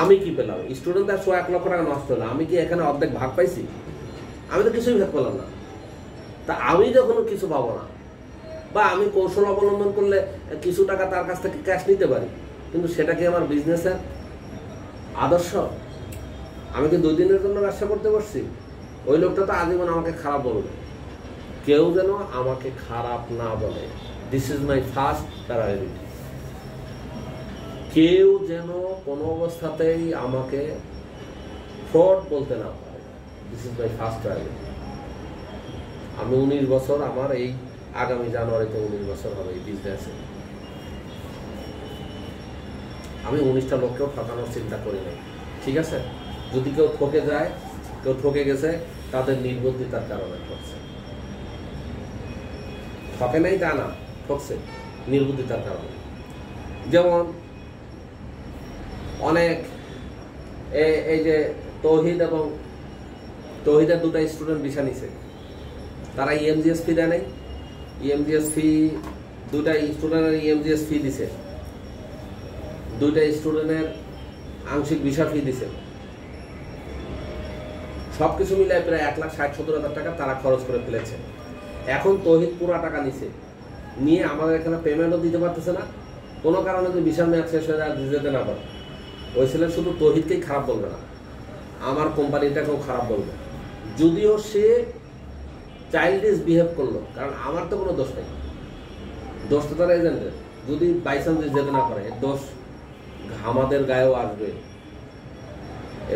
আমি কি পেলাম? স্টুডেন্ট তার 1 লক্ষ টাকা নষ্ট হলো, আমি কি এখানে অর্ধেক ভাগ পাইছি? আমি তো কিছুই ভাগ পেলাম না। তা আমি যখন কিছু পাবো না, বা আমি কৌশল অবলম্বন করলে কিছু টাকা তার কাছ থেকে ক্যাশ নিতে পারি, কিন্তু সেটা কি আমার বিজনেসের আদর্শ? আমি কি 2 দিনের জন্য ব্যবসা করতে বসছি? ওই লোকটা তো আজীবন আমাকে খারাপ বলবে। কেউ যেন আমাকে খারাপ না বলে, this is my first priority. কেউ যেন কোনো অবস্থাতেই আমাকে ফ্রড বলতে না পারে, this is my first priority. আমি 19 বছর, আমার এই আগামী জানুয়ারিতে 19 বছর হবে এই বিজনেসে। আমি 19টা লোককেও ঠকানোর চিন্তা করি নাই, ঠিক আছে। যদি কেউ ঠকে যায়, কেউ ঠকে গেছে, তাদের নির্বুদ্ধিতার কারণে ঠকছে। ঠকে নাই তা না, ঠকছে নির্বুদ্ধিতার কারণে। যেমন অনেক এই যে তৌহিদ এবং তৌহিদের 2টা স্টুডেন্ট ভিসা নিছে, তারা ইএমজিএস ফি দেয় নাই। ইএমজিএস ফি 2টা স্টুডেন্টের ইএমজিএস ফি দিছে, 2টা স্টুডেন্টের আংশিক ভিসা ফি দিছে। সবকিছু মিলে প্রায় 1,60,70,000 টাকা তারা খরচ করে ফেলেছে। এখন তৌহিদ পুরো টাকা নিছে, নিয়ে আমাদের এখানে পেমেন্টও দিতে পারতেছে না। কোনো কারণে যদি ভিসা মেয়াদ শেষ হয়ে যায়, যেতে না পারে, ওই ছেলে শুধু তৌহিদকেই খারাপ বলবে না, আমার কোম্পানিটাকেও খারাপ বলবে, যদিও সে চাইল্ডিশ বিহেভ করলো। কারণ আমার তো কোনো দোষ নেই, দোষ তো তার এজেন্টের। যদি বাইচান্স যেতে না পারে, দোষ আমাদের গায়েও আসবে।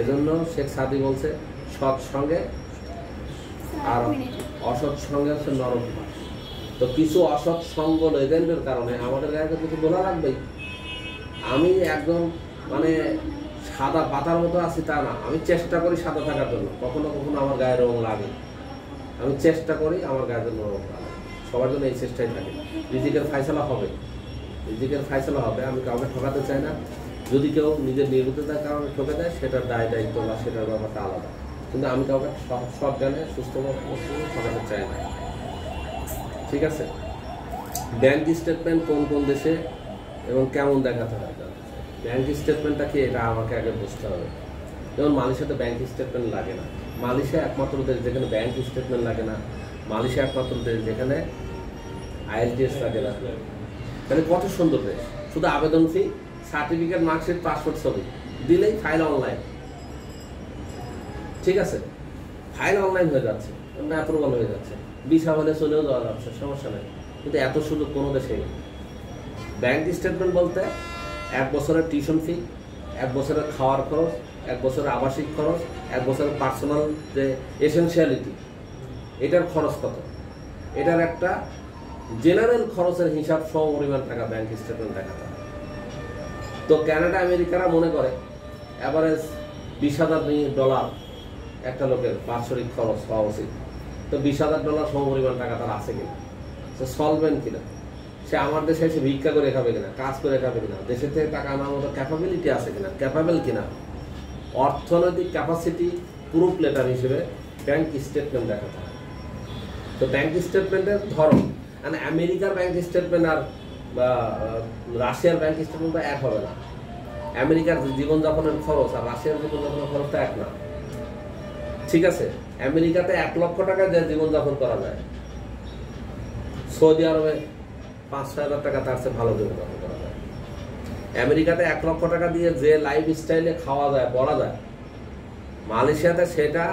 এজন্য শেখ সাদি বলছে, সৎ সঙ্গে আর অসৎ সঙ্গে হচ্ছে নরম। তো কিছু অসৎ সঙ্গ এজেন্টের কারণে আমাদের গায়ে কিছু বলা লাগবেই। আমি একদম মানে সাদা পাতার মতো আছি তা না, আমি চেষ্টা করি সাদা থাকার জন্য, কখনো কখনো আমার গায়ে রং লাগে। আমি চেষ্টা করি আমার গার্জেন নরম করা, সবার জন্য এই চেষ্টাই থাকে। রিজিকের ফায়সালা হবে, রিজিকের ফায়সালা হবে, আমি কাউকে ঠকাতে চাই না। যদি কেউ নিজের নির্বুদ্ধিতার কারণে ঠকে দেয় সেটার দায় দায়িত্ব বা সেটার ব্যাপারটা আলাদা, কিন্তু আমি কাউকে সব জ্ঞানে সুস্থভাবে ঠকাতে চাই না। ঠিক আছে, ব্যাংক স্টেটমেন্ট কোন কোন দেশে এবং কেমন দেখাতে হয়, ব্যাংক স্টেটমেন্টটা কি এটা আমাকে আগে বুঝতে হবে। যেমন মালয়েশিয়াতে ব্যাংক স্টেটমেন্ট লাগে না, মালয়েশিয়া একমাত্র দেশ যেখানে ব্যাংক স্টেটমেন্ট লাগে না, মালয়েশিয়া একমাত্র দেশ যেখানে IELTS লাগে না। তাহলে কত সুন্দর দেশ, শুধু আবেদন ফি, সার্টিফিকেট, মার্কশিট, পাসপোর্ট ছবি দিলেই ফাইল অনলাইন। ঠিক আছে, ফাইল অনলাইন হয়ে যাচ্ছে, অ্যাপ্রুভাল হয়ে যাচ্ছে, ভিসা হলে চলেও যাওয়া যাচ্ছে, সমস্যা নেই। কিন্তু এত সুযোগ কোনো দেশে নেই। ব্যাংক স্টেটমেন্ট বলতে 1 বছরের টিউশন ফি, 1 বছরের খাওয়ার খরচ, 1 বছরের আবাসিক খরচ, 1 বছরের পার্সোনাল যে এসেনশিয়ালিটি এটার খরচ কত, এটার একটা জেনারেল খরচের হিসাব সম পরিমাণ টাকা ব্যাংক স্টেটমেন্ট দেখাতে হয়। তো কানাডা আমেরিকারা মনে করে অ্যাভারেজ $20,000 একটা লোকের বাৎসরিক খরচ হওয়া উচিত। তো $20,000 সম পরিমাণ টাকা তার আছে কিনা, সে সলভেন্ট কিনা, সে আমার দেশে এসে ভিক্ষা করে খাবে কিনা, কাজ করে খাবে কিনা, দেশের থেকে টাকা আনার মতো ক্যাপাবিলিটি আছে কিনা, ক্যাপাবেল কিনা, অর্থনৈতিক ক্যাপাসিটি প্রুফ লেটার হিসেবে ব্যাংক স্টেটমেন্ট দেখাতে হয়। তো ব্যাংক স্টেটমেন্টের ধরন, মানে আমেরিকার ব্যাংক স্টেটমেন্ট আর বা রাশিয়ার ব্যাংক স্টেটমেন্ট এক হবে না। আমেরিকার জীবনযাপনের খরচ আর রাশিয়ার জীবনযাপনের খরচটা এক না। ঠিক আছে, আমেরিকাতে 1 লক্ষ টাকা যে জীবনযাপন করা যায়, সৌদি আরবে 5-6 হাজার টাকা তার চেয়ে ভালো জীবনযাপন করা যায়। আমেরিকাতে 1 লক্ষ টাকা দিয়ে যে লাইফ স্টাইলে খাওয়া যায়, পড়া যায়, মালয়েশিয়াতে সেটা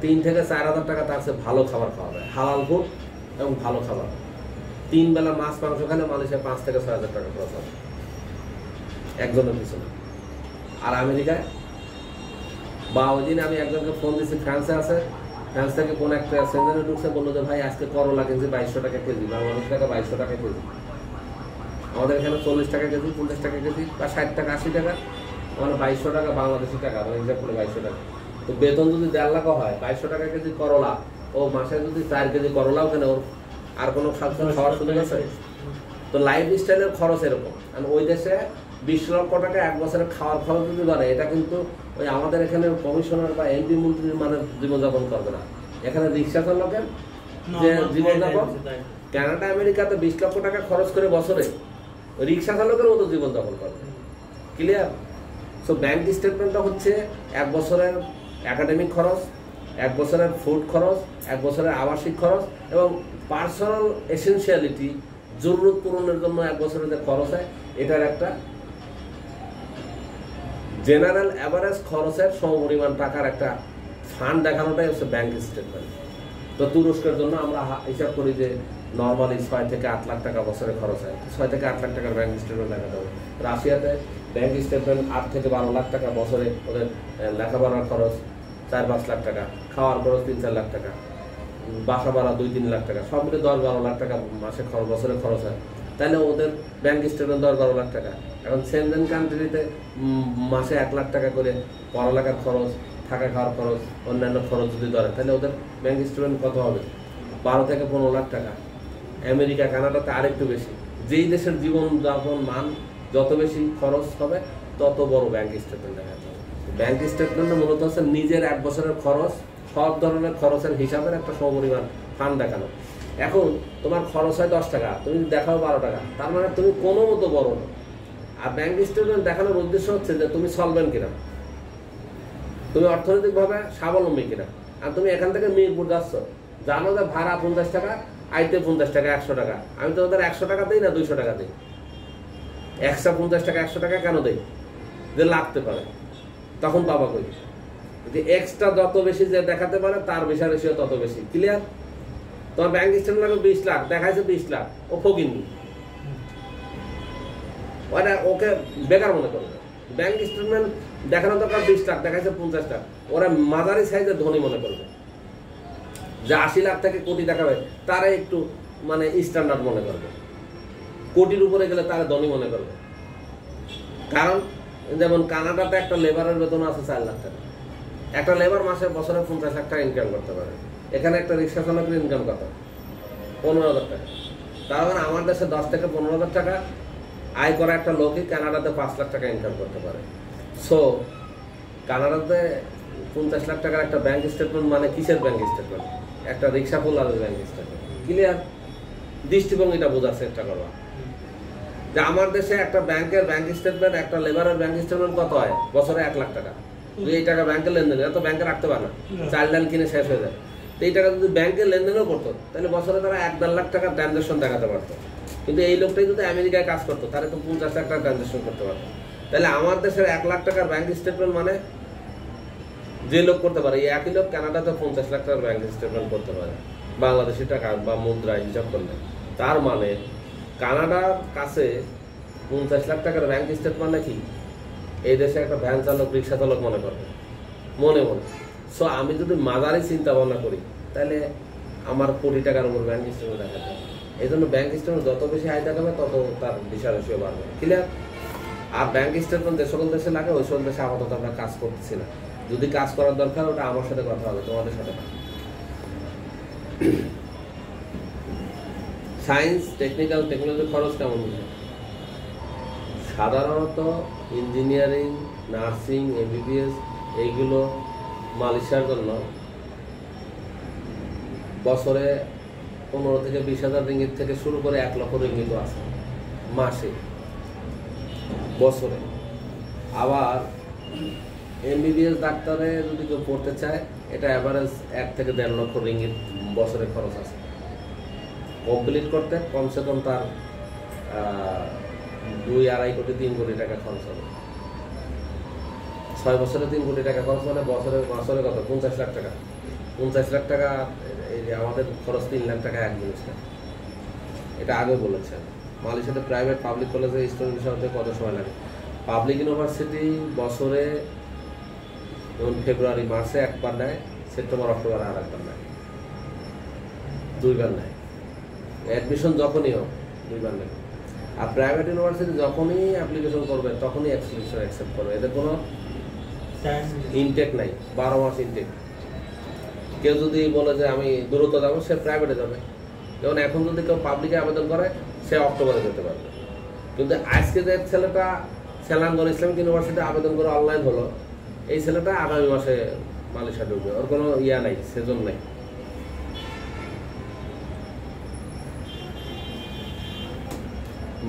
3 থেকে 4 হাজার টাকা তার চেয়ে ভালো খাবার খাওয়া যায়, হালাল ফুড এবং ভালো খাবার। 3 বেলা মাছ মাংস খেলে মালয়েশিয়ায় 5 থেকে 6 হাজার টাকা খরচ হবে একজনের পিছনে। আর আমেরিকায়, বা ওই দিন আমি একজনকে ফোন দিচ্ছি, ফ্রান্সে আছে, ফ্রান্স থেকে কোন একটা সেন্টারে ঢুকছে, বললো যে ভাই আজকে করলা কিনছি 2200 টাকা কেজি, বাংলাদেশ টাকা 2200 টাকা কেজি। আমাদের এখানে 40 টাকা কেজি, 50 টাকা কেজি, বা 60 টাকা 80 টাকা, মানে 2200 টাকা বাংলাদেশি টাকা, হিসাব করে 2200 টাকা। তো বেতন যদি 1.5 লাখ হয়, 2200 টাকা কেজি করলা, ও মাসে যদি 4 কেজি করলাও কেন, ওর আর কোনো খাওয়ার সুযোগ আছে? তো লাইফ স্টাইলের খরচ এরকম। আর ওই দেশে 20 লক্ষ টাকা 1 বছরের খাওয়ার খরচ যদি ধরে, এটা কিন্তু ওই আমাদের এখানে কমিশনার বা এমপি মন্ত্রীর মানে জীবনযাপন করবে না। এখানে রিক্সা চালকের যে জীবনযাপন, কানাডা আমেরিকাতে 20 লক্ষ টাকা খরচ করে বছরে রিক্সা চালকের মতো জীবনযাপন করবে। ক্লিয়ার? সো ব্যাংক স্টেটমেন্টটা হচ্ছে 1 বছরের একাডেমিক খরচ, 1 বছরের ফুড খরচ, 1 বছরের আবাসিক খরচ এবং পার্সোনাল এসেনশিয়ালিটি, জরুরত পূরণের জন্য 1 বছরের যে খরচ হয়, এটার একটা জেনারেল অ্যাভারেজ খরচের সমপরিমাণ টাকার একটা ফান্ড দেখানোটাই হচ্ছে ব্যাংক স্টেটমেন্ট। তো তুরস্কের জন্য আমরা হিসাব করি যে নর্মালি 6 থেকে 8 লাখ টাকা বছরে খরচ হয়, 6 থেকে 8 লাখ টাকার ব্যাংক স্টেটমেন্ট দেখাতে হবে। রাশিয়াতে ব্যাংক স্টেটমেন্ট 8 থেকে 12 লাখ টাকা বছরে, ওদের লেখাপড়ার খরচ 4-5 লাখ টাকা, খাওয়ার খরচ 3-4 লাখ টাকা, বাসা ভাড়া 2-3 লাখ টাকা, সব মিলে 10-12 লাখ টাকা মাসে বছরে খরচ হয়। তাহলে ওদের ব্যাংক স্টেটমেন্ট 10-12 লাখ টাকা। এখন সেনজেন কান্ট্রিতে মাসে 1 লাখ টাকা করে পড়ালেখার খরচ, থাকা খাওয়ার খরচ, অন্যান্য খরচ যদি ধরে, তাহলে ওদের ব্যাংক স্টেটমেন্ট কত হবে? 12 থেকে 15 লাখ টাকা। আমেরিকা, কানাডাতে আরেকটু বেশি। যেই দেশের জীবনযাপন মান যত বেশি খরচ হবে, তত বড় ব্যাংক স্টেটমেন্ট দেখাতে হবে। ব্যাংক স্টেটমেন্টে মূলত হচ্ছে নিজের 1 বছরের খরচ, সব ধরনের খরচের হিসাবের একটা সমপরিমাণ ফান্ড দেখানো। এখন তোমার খরচ হয় 10 টাকা, তুমি দেখাও 12 টাকা, তার মানে তুমি কোনো মতো বড় না। আর ব্যাংক স্টেটমেন্ট দেখানোর উদ্দেশ্য হচ্ছে যে তুমি সলভেন্ট কিনা, তুমি অর্থনৈতিকভাবে স্বাবলম্বী কিনা। আর তুমি এখান থেকে মিরপুর যাচ্ছ, জানো যে ভাড়া 50 টাকা, আইতে 50 টাকা, 100 টাকা। আমি তো ওদের 100 টাকা দিই না, 200 টাকা দিই। 150 টাকা 100 টাকা কেন দেই? যে লাগতে পারে, তখন পাবা কই? যে এক্সট্রা যত বেশি যে দেখাতে পারে, তার বেশি রেশিও তত বেশি। ক্লিয়ার? তোমার ব্যাংক স্টেটমেন্ট লাগবে 20 লাখ, দেখাইছে 20 লাখ, ও ফকিনি, ওটা ওকে বেকার মনে করবে। ব্যাংক স্টেটমেন্ট দেখানো দরকার 20 লাখ, দেখাইছে 50 লাখ, ওরা মাঝারি সাইজের ধনী মনে করবে। যে 80 লাখ থেকে কোটি দেখাবে, তারা একটু মানে স্ট্যান্ডার্ড মনে করবে। কোটির উপরে গেলে তারা ধনী মনে করবে। কারণ যেমন কানাডাতে একটা লেবারের বেতন আছে 4 লাখ টাকা। একটা লেবার মাসে বছরে 50 লাখ টাকা ইনকাম করতে পারে। এখানে একটা রিক্সা চালকের ইনকাম কত? 15,000 টাকা। তার মানে আমার দেশে 10 থেকে 15,000 টাকা আয় করা একটা লোকই কানাডাতে 5 লাখ টাকা ইনকাম করতে পারে। সো কানাডাতে 50 লাখ টাকার একটা ব্যাংক স্টেটমেন্ট মানে কিসের ব্যাংক স্টেটমেন্ট? একটা রিক্সা পোলারের ব্যাংক স্টেটমেন্ট। ক্লিয়ার? দৃষ্টিভঙ্গিটা বোঝার চেষ্টা করবা যে আমার দেশে একটা ব্যাংকের ব্যাংক স্টেটমেন্ট, একটা লেবারের ব্যাংক স্টেটমেন্ট কত হয়? বছরে 1 লাখ টাকা। যদি এই টাকা ব্যাংকের লেনদেন, এত ব্যাংকে রাখতে পারে না, চাল ডাল কিনে শেষ হয়ে যায়। তো এই টাকা যদি ব্যাংকের লেনদেনও করতো তাহলে বছরে তারা 1-1.5 লাখ টাকার ট্রানজাকশন দেখাতে পারতো। কিন্তু এই লোকটাই যদি আমেরিকায় কাজ করতো তাহলে তো 50 লাখ টাকার ট্রানজাকশন করতে পারতো। তাহলে আমার দেশের 1 লাখ টাকার ব্যাংক স্টেটমেন্ট মানে যে লোক করতে পারে, এই একই লোক কানাডাতে 50 লাখ টাকার ব্যাংক স্টেটমেন্ট করতে পারে বাংলাদেশি টাকা বা মুদ্রা হিসাব করলে। তার মানে কানাডার কাছে 50 লাখ টাকার ব্যাংক স্টেটমেন্ট নাকি এই দেশে একটা ভ্যান চালক, রিক্সা চালক মনে করবে মনে মনে। সো আমি যদি মাদারি চিন্তা ভাবনা করি তাহলে আমার কোটি টাকার উপর ব্যাংক স্টেটমেন্ট দেখাতে হবে। এই জন্য ব্যাংক স্টেটমেন্ট যত বেশি আয় দেখাবে তত তার বিশাল রেশিও বাড়বে। ক্লিয়ার? আর ব্যাংক স্টেটমেন্ট যে সকল দেশে লাগে ওই সকল দেশে আপাতত আমরা কাজ করতেছি না। যদি কাজ করার দরকার ওটা আমার সাথে কথা হবে, তোমাদের সাথে না। সায়েন্স, টেকনিক্যাল, টেকনোলজি খরচ কেমন? সাধারণত ইঞ্জিনিয়ারিং, নার্সিং, এমবিবিএস এইগুলো মালয়েশিয়ার জন্য বছরে 15 থেকে 20,000 রিঙ্গিত থেকে শুরু করে 1 লক্ষ রিঙ্গিতও আছে মাসে, বছরে। আবার এমবিবিএস ডাক্তারে যদি কেউ পড়তে চায় এটা অ্যাভারেজ 1 থেকে 1.5 লক্ষ রিঙ্গিত বছরে খরচ আছে। কমপ্লিট করতে কমসে কম তার 2-2.5 কোটি 3 কোটি টাকা খরচ হবে। 6 বছরে 3 কোটি টাকা খরচ মানে বছরে কত? 50 লাখ টাকা। 50 লাখ টাকা, এই যে আমাদের খরচ 3 লাখ টাকা এক জিনিসটা। এটা আগে বলেছেন। মালয়েশিয়াতে প্রাইভেট পাবলিক কলেজে স্টুডেন্ট হিসাবে কত সময় লাগে? পাবলিক ইউনিভার্সিটি বছরে যেমন ফেব্রুয়ারি মার্চে একবার নেয়, সেপ্টেম্বর অক্টোবরে আর একবার নেয়, 2 বার নেয়। অ্যাডমিশন যখনই হোক 2 বার নেয়। আর প্রাইভেট ইউনিভার্সিটি যখনই অ্যাপ্লিকেশন করবে তখনই অ্যাপ্লিকেশন অ্যাকসেপ্ট করবে। এদের কোনো ইনটেক নাই, 12 মাস ইনটেক। কেউ যদি বলে যে আমি দূরত্ব যাবো, সে প্রাইভেটে যাবে। যেমন এখন যদি কেউ পাবলিকে আবেদন করে সে অক্টোবরে যেতে পারবে। কিন্তু আজকে যে ছেলেটা সেলাঙ্গন ইসলামিক ইউনিভার্সিটি আবেদন করে অনলাইন হলো, এই ছেলেটা আগামী মাসে মালয়েশিয়া ঢুকবে। ওর কোনো ইয়া নাই, সেজন নাই।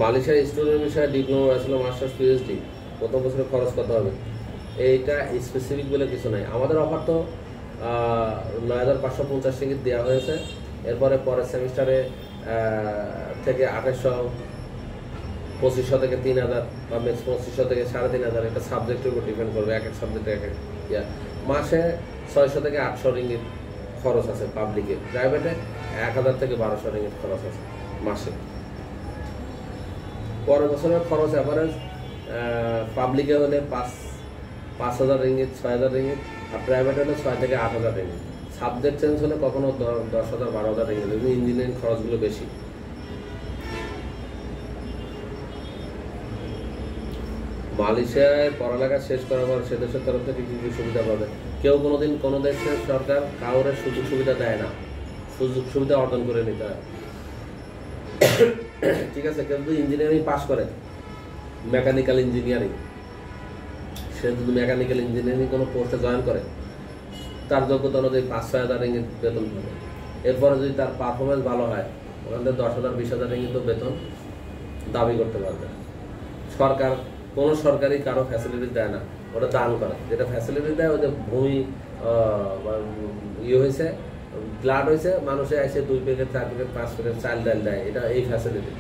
মালয়েশিয়ার স্টুডেন্ট বিষয়ে ডিপ্লোমা, ব্যাচেলর, মাস্টার্স, পিএইচডি প্রথম বছরে খরচ কত হবে? এইটা স্পেসিফিক বলে কিছু নাই। আমাদের অফার তো 9,550 রিঙ্গিত দেওয়া হয়েছে। এরপরে পরের সেমিস্টারে থেকে 2,800, 2500 থেকে 3,000 বা ম্যাক্স 2500 থেকে 3,500। একটা সাবজেক্টের উপর ডিপেন্ড করবে, এক এক সাবজেক্টে এক এক ইয়া। মাসে 600 থেকে 800 রিঙ্গিত খরচ আছে পাবলিকে। প্রাইভেটে 1,000 থেকে 1,200 রিঙ্গিত খরচ আছে মাসে। পরের বছরের খরচ অ্যাভারেজ পাবলিকে হলে 5,000 রিঙ্গিত, 6,000 রিঙ্গিত। আর প্রাইভেট হলে 6 থেকে 8,000 রিঙ্গিত। সাবজেক্ট চেঞ্জ হলে কখনো 10,000, 12,000 রিঙ্গিত। ইঞ্জিনিয়ারিং খরচগুলো বেশি। মালয়েশিয়ায় পড়ালেখা শেষ করার পর সে দেশের তরফ থেকে কী কী সুবিধা পাবে? কেউ কোনোদিন কোনো দেশের সরকার কাউরে সুযোগ সুবিধা দেয় না, সুযোগ সুবিধা অর্জন করে নিতে হয়। ঠিক আছে? কেউ যদি ইঞ্জিনিয়ারিং পাস করে, মেকানিক্যাল ইঞ্জিনিয়ারিং, সে যদি মেকানিক্যাল ইঞ্জিনিয়ারিং কোনো পোস্টে জয়েন করে, তার যোগ্যতা অনুযায়ী 5-6,000 রিঙ্গিত বেতন পাবে। এরপরে যদি তার পারফরমেন্স ভালো হয়, ওখান থেকে 10,000, 20,000 রিঙ্গিত বেতন দাবি করতে পারবে। সরকার কোনো সরকারি কারো ফ্যাসিলিটি দেয় না, ওটা দান করে। যেটা ফ্যাসিলিটি দেয়, ওই যে ভূমি ইয়ে হয়েছে, ব্লাড হয়েছে, মানুষে এসে 2 প্যাকেট, 4 প্যাকেট, 5 প্যাকেট চাল ডাল দেয়। এটা এই ফ্যাসিলিটি।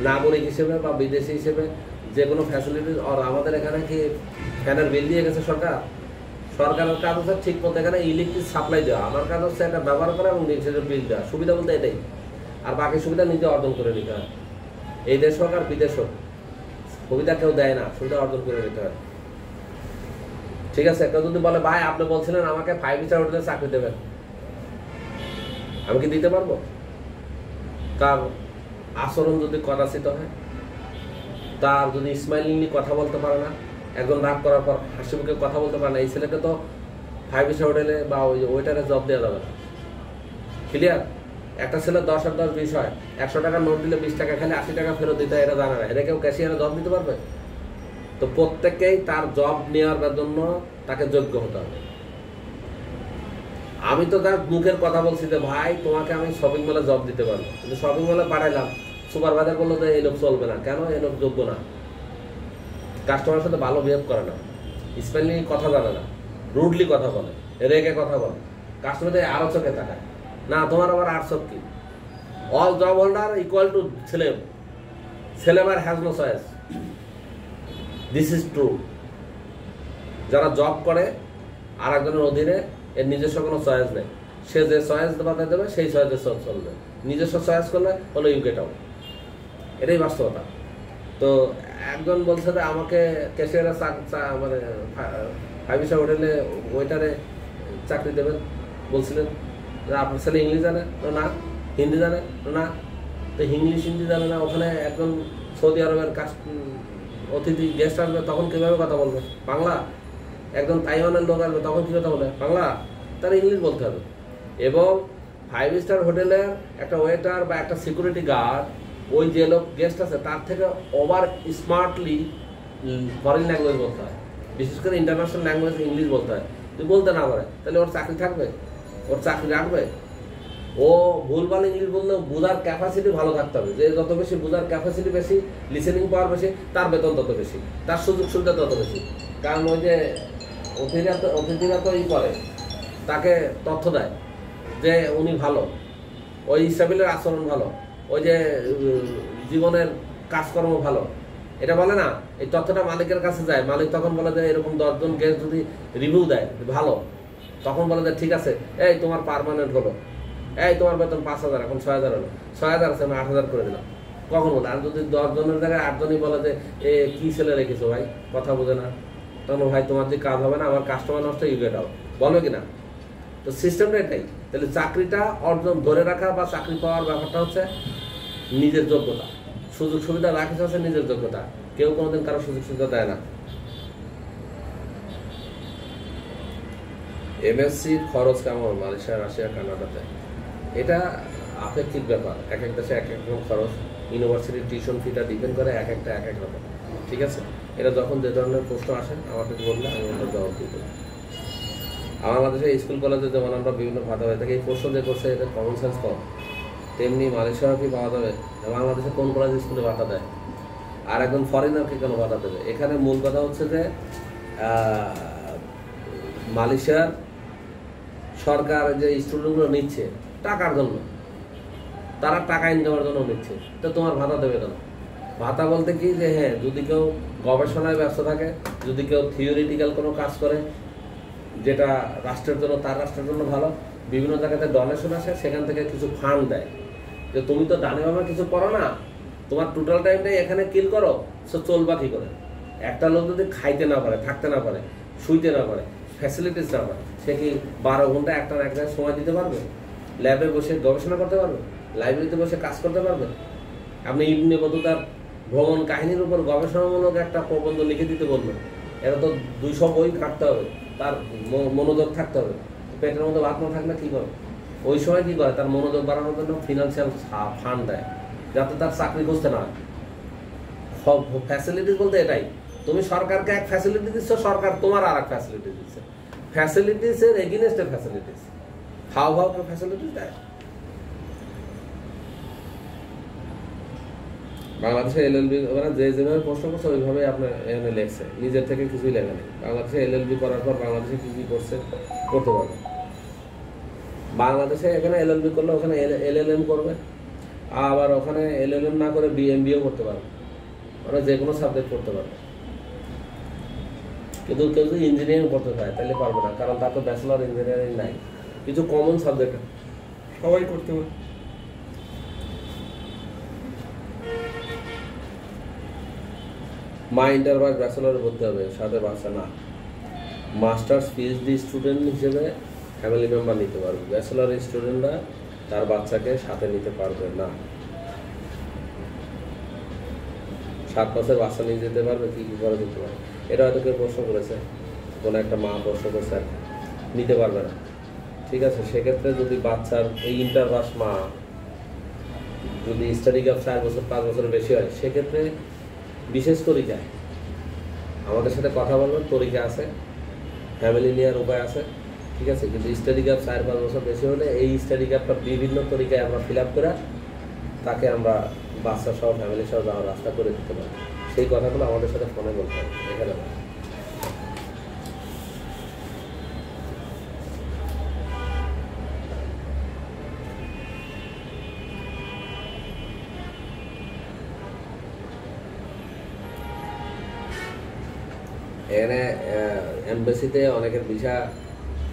নাগরিক হিসেবে বা বিদেশি হিসেবে যে কোনো ফ্যাসিলিটি। আর আমাদের এখানে কি ফ্যানের বিল দিয়ে গেছে সরকার? সরকারের কাজ হচ্ছে ঠিক মতো এখানে ইলেকট্রিক সাপ্লাই দেওয়া। আমার কাজ হচ্ছে এটা ব্যবহার করা এবং নিজেদের বিল দেওয়া। সুবিধা বলতে এটাই। আর বাকি সুবিধা নিজে অর্জন করে নিতে হয়। এই দেশ হোক আর বিদেশ হোক, সুবিধা কেউ দেয় না, সুবিধা অর্জন করে নিতে হয়। ঠিক আছে? কেউ যদি বলে ভাই আপনি বলছিলেন আমাকে 5 স্টার হোটেলে চাকরি দেবেন, আমি কি দিতে পারবো? তার আচরণ যদি কদাচিত হয়, তার যদি স্মাইলিংলি কথা বলতে পারে না, একজন রাগ করার পর হাসি মুখে কথা বলতে পারে না, এই ছেলেকে তো 5 স্টার হোটেলে বা ওই ওয়েটারে জব দেওয়া যাবে না। ক্লিয়ার? একটা ছেলে 10 আর 10 20 হয়, 100 টাকা নোট দিলে 20 টাকা খেলে 80 টাকা ফেরত দিতে হয়, এটা জানা না। এটা কেউ ক্যাশিয়ারে জব দিতে পারবে? তো প্রত্যেককেই তার জব নেওয়ার জন্য তাকে যোগ্য হতে হবে। আমি তো তার মুখের কথা বলছি যে ভাই তোমাকে আমি শপিং মলে জব দিতে পারবো, কিন্তু শপিং মলে পাঠাইলাম, সুপারভাইজার বললো যে এই লোক চলবে না। কেন? এই লোক যোগ্য না, কাস্টমারের সাথে ভালো বিহেভ করে না, স্পেলিং কথা জানে না, রুডলি কথা বলে, রেগে কথা বলে, কাস্টমারদের আরো চোখে তাকায় না। তোমার আবার আর চোখ কি? All job holder equal to slave, slaver has no choice, this is true. যারা জব করে আর একজনের অধীনে, এর নিজস্ব কোনো চয়েস নেই, সে যে চয়েস বাধা দেবে সেই চয়েসে চলবে। নিজস্ব চয়েস করলে হলো ইউ গেট আউট, এটাই বাস্তবতা। তো একজন বলছে যে আমাকে ক্যাশিয়ারে মানে 5 স্টার হোটেলে ওয়েটারে চাকরি দেবেন বলছিলেন, যে আপনার ছেলে ইংলিশ জানে না, হিন্দি জানে না। তো ইংলিশ হিন্দি জানে না, ওখানে একজন সৌদি আরবের অতিথি গেস্ট আসবে, তখন কীভাবে কথা বলবে? বাংলা। একজন তাইওয়ানের লোক আসবে, তখন কী কথা বলে? বাংলা। তার ইংলিশ বলতে হবে। এবং 5 স্টার হোটেলের একটা ওয়েটার বা একটা সিকিউরিটি গার্ড, ওই যে লোক গেস্ট আছে তার থেকে ওভার স্মার্টলি ফরেন ল্যাঙ্গুয়েজ বলতে হয়, বিশেষ করে ইন্টারন্যাশনাল ল্যাঙ্গুয়েজ ইংলিশ বলতে হয়। যদি বলতে না পারে তাহলে ওর চাকরি থাকবে? ওর চাকরি রাখবে? ও ভুলভাল ইংলিশ বললেও বোঝার ক্যাপাসিটি ভালো থাকতে হবে। যে যত বেশি বোঝার ক্যাপাসিটি বেশি, লিসেনিং পাওয়ার বেশি, তার বেতন তত বেশি, তার সুযোগ সুবিধা তত বেশি। কারণ ওই যে অতিথিরা তো করে, তাকে তথ্য দেয় যে উনি ভালো, ওই ইসরাবিলের আচরণ ভালো, ওই যে জীবনের কাজকর্ম ভালো, এটা বলে না। এই তথ্যটা মালিকের কাছে যায়, মালিক তখন বলে যে এরকম 10 জন গেস্ট যদি রিভিউ দেয় ভালো, তখন বলে যে ঠিক আছে, এই তোমার পার্মানেন্ট হলো, এই তোমার বেতন 5000, এখন 6000 হলো, 6000 আছে, আমি 8000 করে দিলাম। কখন বলে? আর যদি 10 জনের জায়গায় 8 জনই বলে যে এ কি ছেলে রেখেছো ভাই, কথা বোঝে না, তখন ভাই তোমার যে কাজ হবে না, আমার কাস্টমার নষ্ট, ইউ গেট আউট, বলবে কিনা? তো সিস্টেমটা এটাই। তাহলে চাকরিটা অর্জন ধরে রাখা বা চাকরি পাওয়ার ব্যাপারটা হচ্ছে নিজের যোগ্যতা, সুযোগ সুবিধা রাখতে হচ্ছে নিজের যোগ্যতা। কেউ কোনোদিন কারো সুযোগ সুবিধা দেয় না। এমএসসির খরচ কেমন মালয়েশিয়া, রাশিয়া, কানাডাতে? এটা আপেক্ষিক ব্যাপার, এক এক দেশে এক এক রকম খরচ। ইউনিভার্সিটির টিউশন ফিটা ডিপেন্ড করে এক একটা এক এক রকম, ঠিক আছে? এটা যখন যে ধরনের প্রশ্ন আসে আমাকে বললে আমি ওটা জবাব দিতে পারি। বাংলাদেশে স্কুল কলেজে যেমন আমরা বিভিন্ন ভাতা হয়ে থাকি, এই প্রশ্ন যে করছে এটা কমন সেন্স কম, তেমনি মালয়েশিয়াও কি পাওয়া যাবে? বাংলাদেশে কোন কলেজ স্কুলে ভাতা দেয়, আর একজন ফরেনারকে কেন ভাতা দেবে? এখানে মূল কথা হচ্ছে যে মালয়েশিয়ার সরকার যে স্টুডেন্টগুলো নিচ্ছে টাকার জন্য, তারা টাকা ইনকামের জন্য নিচ্ছে, তো তোমার ভাতা দেবে কেন? ভাতা বলতে কি যে হ্যাঁ, যদি কেউ গবেষণায় ব্যস্ত থাকে, যদি কেউ থিওরিটিক্যাল কোনো কাজ করে যেটা রাষ্ট্রের জন্য, তার রাষ্ট্রের জন্য ভালো, বিভিন্ন জায়গাতে ডোনেশন আসে, সেখান থেকে কিছু ফান্ড দেয় যে তুমি তো ডানে বামে কিছু করো না, তোমার টোটাল টাইমটাই এখানে কিল করো, সো চলবা কি করে? একটা লোক যদি খাইতে না পারে, থাকতে না পারে, শুইতে না পারে, ফ্যাসিলিটিস না পারে, সে কি 12 ঘন্টা একটা না একটা সময় দিতে পারবে? ল্যাবে বসে গবেষণা করতে পারবে? লাইব্রেরিতে বসে কাজ করতে পারবে? আপনি ইবনে বতুতার ভ্রমণ কাহিনীর উপর গবেষণামূলক একটা প্রবন্ধ লিখে দিতে বলবেন, এটা তো 200 বই কাটতে হবে, তার মনোযোগ থাকতে হবে। পেটের মধ্যে ভাত না থাকলে কী করে? ওই সময় কী করে? তার মনোযোগ বাড়ানোর জন্য ফিনান্সিয়াল ফান্ড দেয়, যাতে তার চাকরি খুঁজতে না হয়। ফ্যাসিলিটিস বলতে এটাই, তুমি সরকারকে এক ফ্যাসিলিটি দিচ্ছ, সরকার তোমার আর এক ফ্যাসিলিটি দিচ্ছে। ফ্যাসিলিটিসের এগেইনস্টে ফ্যাসিলিটিস, হাও ফ্যাসিলিটিস দেয়। বাংলাদেশে এলএলবি মানে যেভাবে প্রশ্ন করছে ওইভাবে আপনার এখানে লেখছে, নিজের থেকে কিছুই লেখা নেই। বাংলাদেশে এলএলবি করার পর বাংলাদেশে কী কী করছে করতে পারবে। বাংলাদেশে এখানে এলএলবি করলে ওখানে এলএলএম করবে, আবার ওখানে এলএলএম না করে বিএমবিও করতে পারবে, মানে যে কোনো সাবজেক্ট করতে পারবে। কিন্তু কেউ যদি ইঞ্জিনিয়ারিং করতে চায় তাহলে পারবে না, কারণ তার তো ব্যাচেলর ইঞ্জিনিয়ারিং নাই। কিছু কমন সাবজেক্ট সবাই করতে পারে। মা ইন্টার বা ব্যাচেলরে ভর্তি হবে, সাথে বাচ্চা না। মাস্টার্স পিএইচডি স্টুডেন্ট হিসেবে ফ্যামিলি মেম্বার নিতে পারবে, ব্যাচেলর স্টুডেন্টরা তার বাচ্চাকে সাথে নিতে পারবে না। 7 মাসের বাচ্চা নিয়ে যেতে পারবে, কী কী করে দিতে পারবে? এটা হয়তো কেউ প্রশ্ন করেছে, কোনো একটা মা প্রশ্ন করছে, নিতে পারবে না, ঠিক আছে, সেক্ষেত্রে যদি বাচ্চার এই ইন্টারভাস মা যদি স্টাডি গ্যাপ 4 বছর 5 বছরের বেশি হয়, সেক্ষেত্রে বিশেষ তরিকায় আমাদের সাথে কথা বলবেন, তরিকা আছে, ফ্যামিলি নেওয়ার উপায় আছে, ঠিক আছে। কিন্তু স্টাডি গ্যাপ 4-5 বছর বেশি হলে এই স্টাডি গ্যাপটা বিভিন্ন তরিকায় আমরা ফিল আপ করে তাকে আমরা বাচ্চা সহ ফ্যামিলি সহ যাওয়ার রাস্তা করে দিতে পারি। সেই কথাগুলো আমাদের সাথে ফোনে বলতে হবে এখানে। এখানে এমবাসিতে অনেকের ভিসা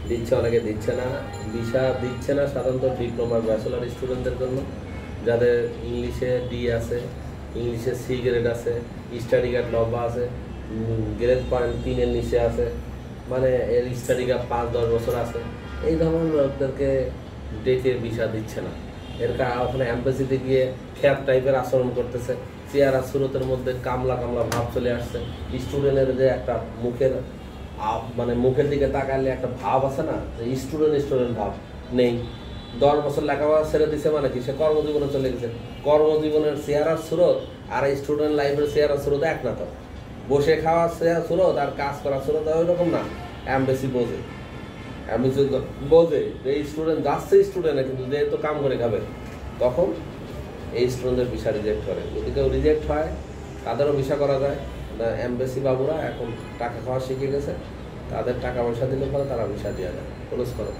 দিচ্ছে, অনেকে দিচ্ছে না। ভিসা দিচ্ছে না সাধারণত ডিপ্লোমা ব্যাচেলার স্টুডেন্টদের জন্য, যাদের ইংলিশে ডি আছে, ইংলিশে সি গ্রেড আছে, স্টাডি কার্ড লম্বা আছে, গ্রেড পয়েন্ট 3-এর নিচে আছে, মানে এর স্টাডি কার্ড 5-10 বছর আছে, এই ধরনের লোকদেরকে ডেকে ভিসা দিচ্ছে না। এর ওখানে এমবাসিতে গিয়ে খ্যাত টাইপের আচরণ করতেছে, চেহারা সুরতের মধ্যে কামলা কামলা ভাব চলে আসছে। স্টুডেন্টের যে একটা মুখের মানে মুখের দিকে তাকালে একটা ভাব আছে না, যে স্টুডেন্ট ভাব নেই। 10 বছর লেখাপড়া ছেড়ে দিছে মানে কি, সে কর্মজীবনে চলে গেছে। কর্মজীবনের চেহারার সুরত আর স্টুডেন্ট লাইফের চেহারার সুরত এক না। তো বসে খাওয়া সুরত আর কাজ করার সুরত ওই রকম না। এমবাসি বোঝে, এমবাসি বোঝে যে এই স্টুডেন্ট যাচ্ছে স্টুডেন্ট, কিন্তু যেহেতু কাম করে খাবে, তখন এই স্টুডেন্টদের ভিসা রিজেক্ট করে। যদি কেউ রিজেক্ট হয় তাদেরও ভিসা করা যায়। এমবাসি বাবুরা এখন টাকা খাওয়া শিখে গেছে, তাদের টাকা পয়সা দিলে পরে তারা ভিসা দেওয়া যায়। ক্লোজ করো।